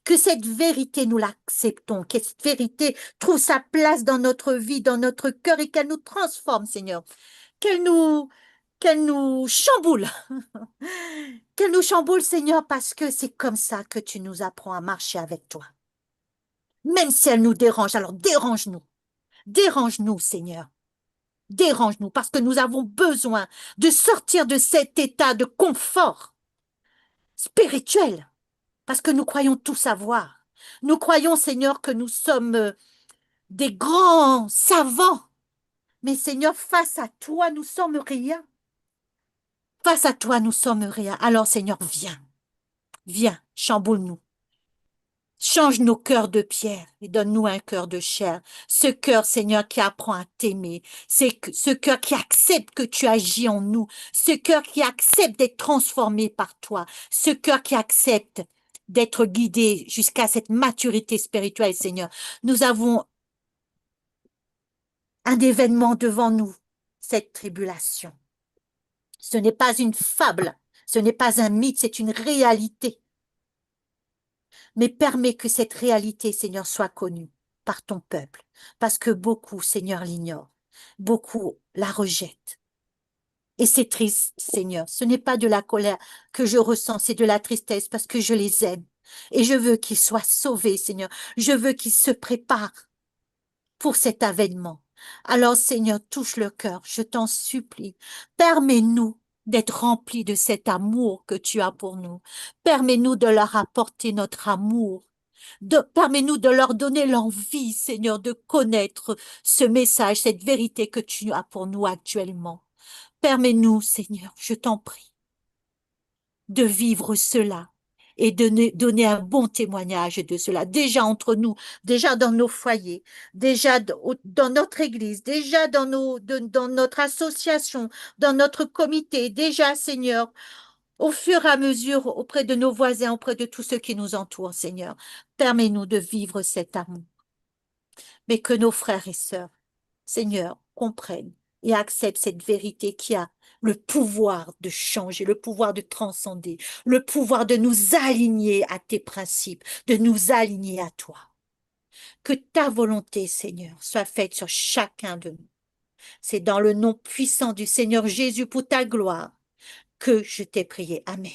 Que cette vérité, nous l'acceptons, que cette vérité trouve sa place dans notre vie, dans notre cœur et qu'elle nous transforme, Seigneur. Qu'elle nous, qu'elle nous chamboule. Qu'elle nous chamboule, Seigneur, parce que c'est comme ça que tu nous apprends à marcher avec toi. Même si elle nous dérange, alors dérange-nous. Dérange-nous, Seigneur. Dérange-nous, parce que nous avons besoin de sortir de cet état de confort spirituel, parce que nous croyons tout savoir. Nous croyons, Seigneur, que nous sommes des grands savants. Mais Seigneur, face à toi, nous sommes rien. Face à toi, nous sommes rien. Alors, Seigneur, viens. Viens, chamboule-nous. Change nos cœurs de pierre et donne-nous un cœur de chair. Ce cœur, Seigneur, qui apprend à t'aimer. C'est ce cœur qui accepte que tu agis en nous. Ce cœur qui accepte d'être transformé par toi. Ce cœur qui accepte d'être guidé jusqu'à cette maturité spirituelle, Seigneur. Nous avons un événement devant nous, cette tribulation. Ce n'est pas une fable, ce n'est pas un mythe, c'est une réalité. Mais permets que cette réalité, Seigneur, soit connue par ton peuple, parce que beaucoup, Seigneur, l'ignorent, beaucoup la rejettent. Et c'est triste, Seigneur, ce n'est pas de la colère que je ressens, c'est de la tristesse parce que je les aime. Et je veux qu'ils soient sauvés, Seigneur. Je veux qu'ils se préparent pour cet avènement. Alors, Seigneur, touche le cœur, je t'en supplie. Permets-nous d'être remplis de cet amour que tu as pour nous. Permets-nous de leur apporter notre amour. Permets-nous de leur donner l'envie, Seigneur, de connaître ce message, cette vérité que tu as pour nous actuellement. Permets-nous, Seigneur, je t'en prie, de vivre cela et de donner un bon témoignage de cela, déjà entre nous, déjà dans nos foyers, déjà dans notre église, déjà dans notre association, dans notre comité, déjà, Seigneur, au fur et à mesure auprès de nos voisins, auprès de tous ceux qui nous entourent, Seigneur. Permets-nous de vivre cet amour, mais que nos frères et sœurs, Seigneur, comprennent et acceptent cette vérité qui a le pouvoir de changer, le pouvoir de transcender, le pouvoir de nous aligner à tes principes, de nous aligner à toi. Que ta volonté, Seigneur, soit faite sur chacun de nous. C'est dans le nom puissant du Seigneur Jésus pour ta gloire que je t'ai prié. Amen.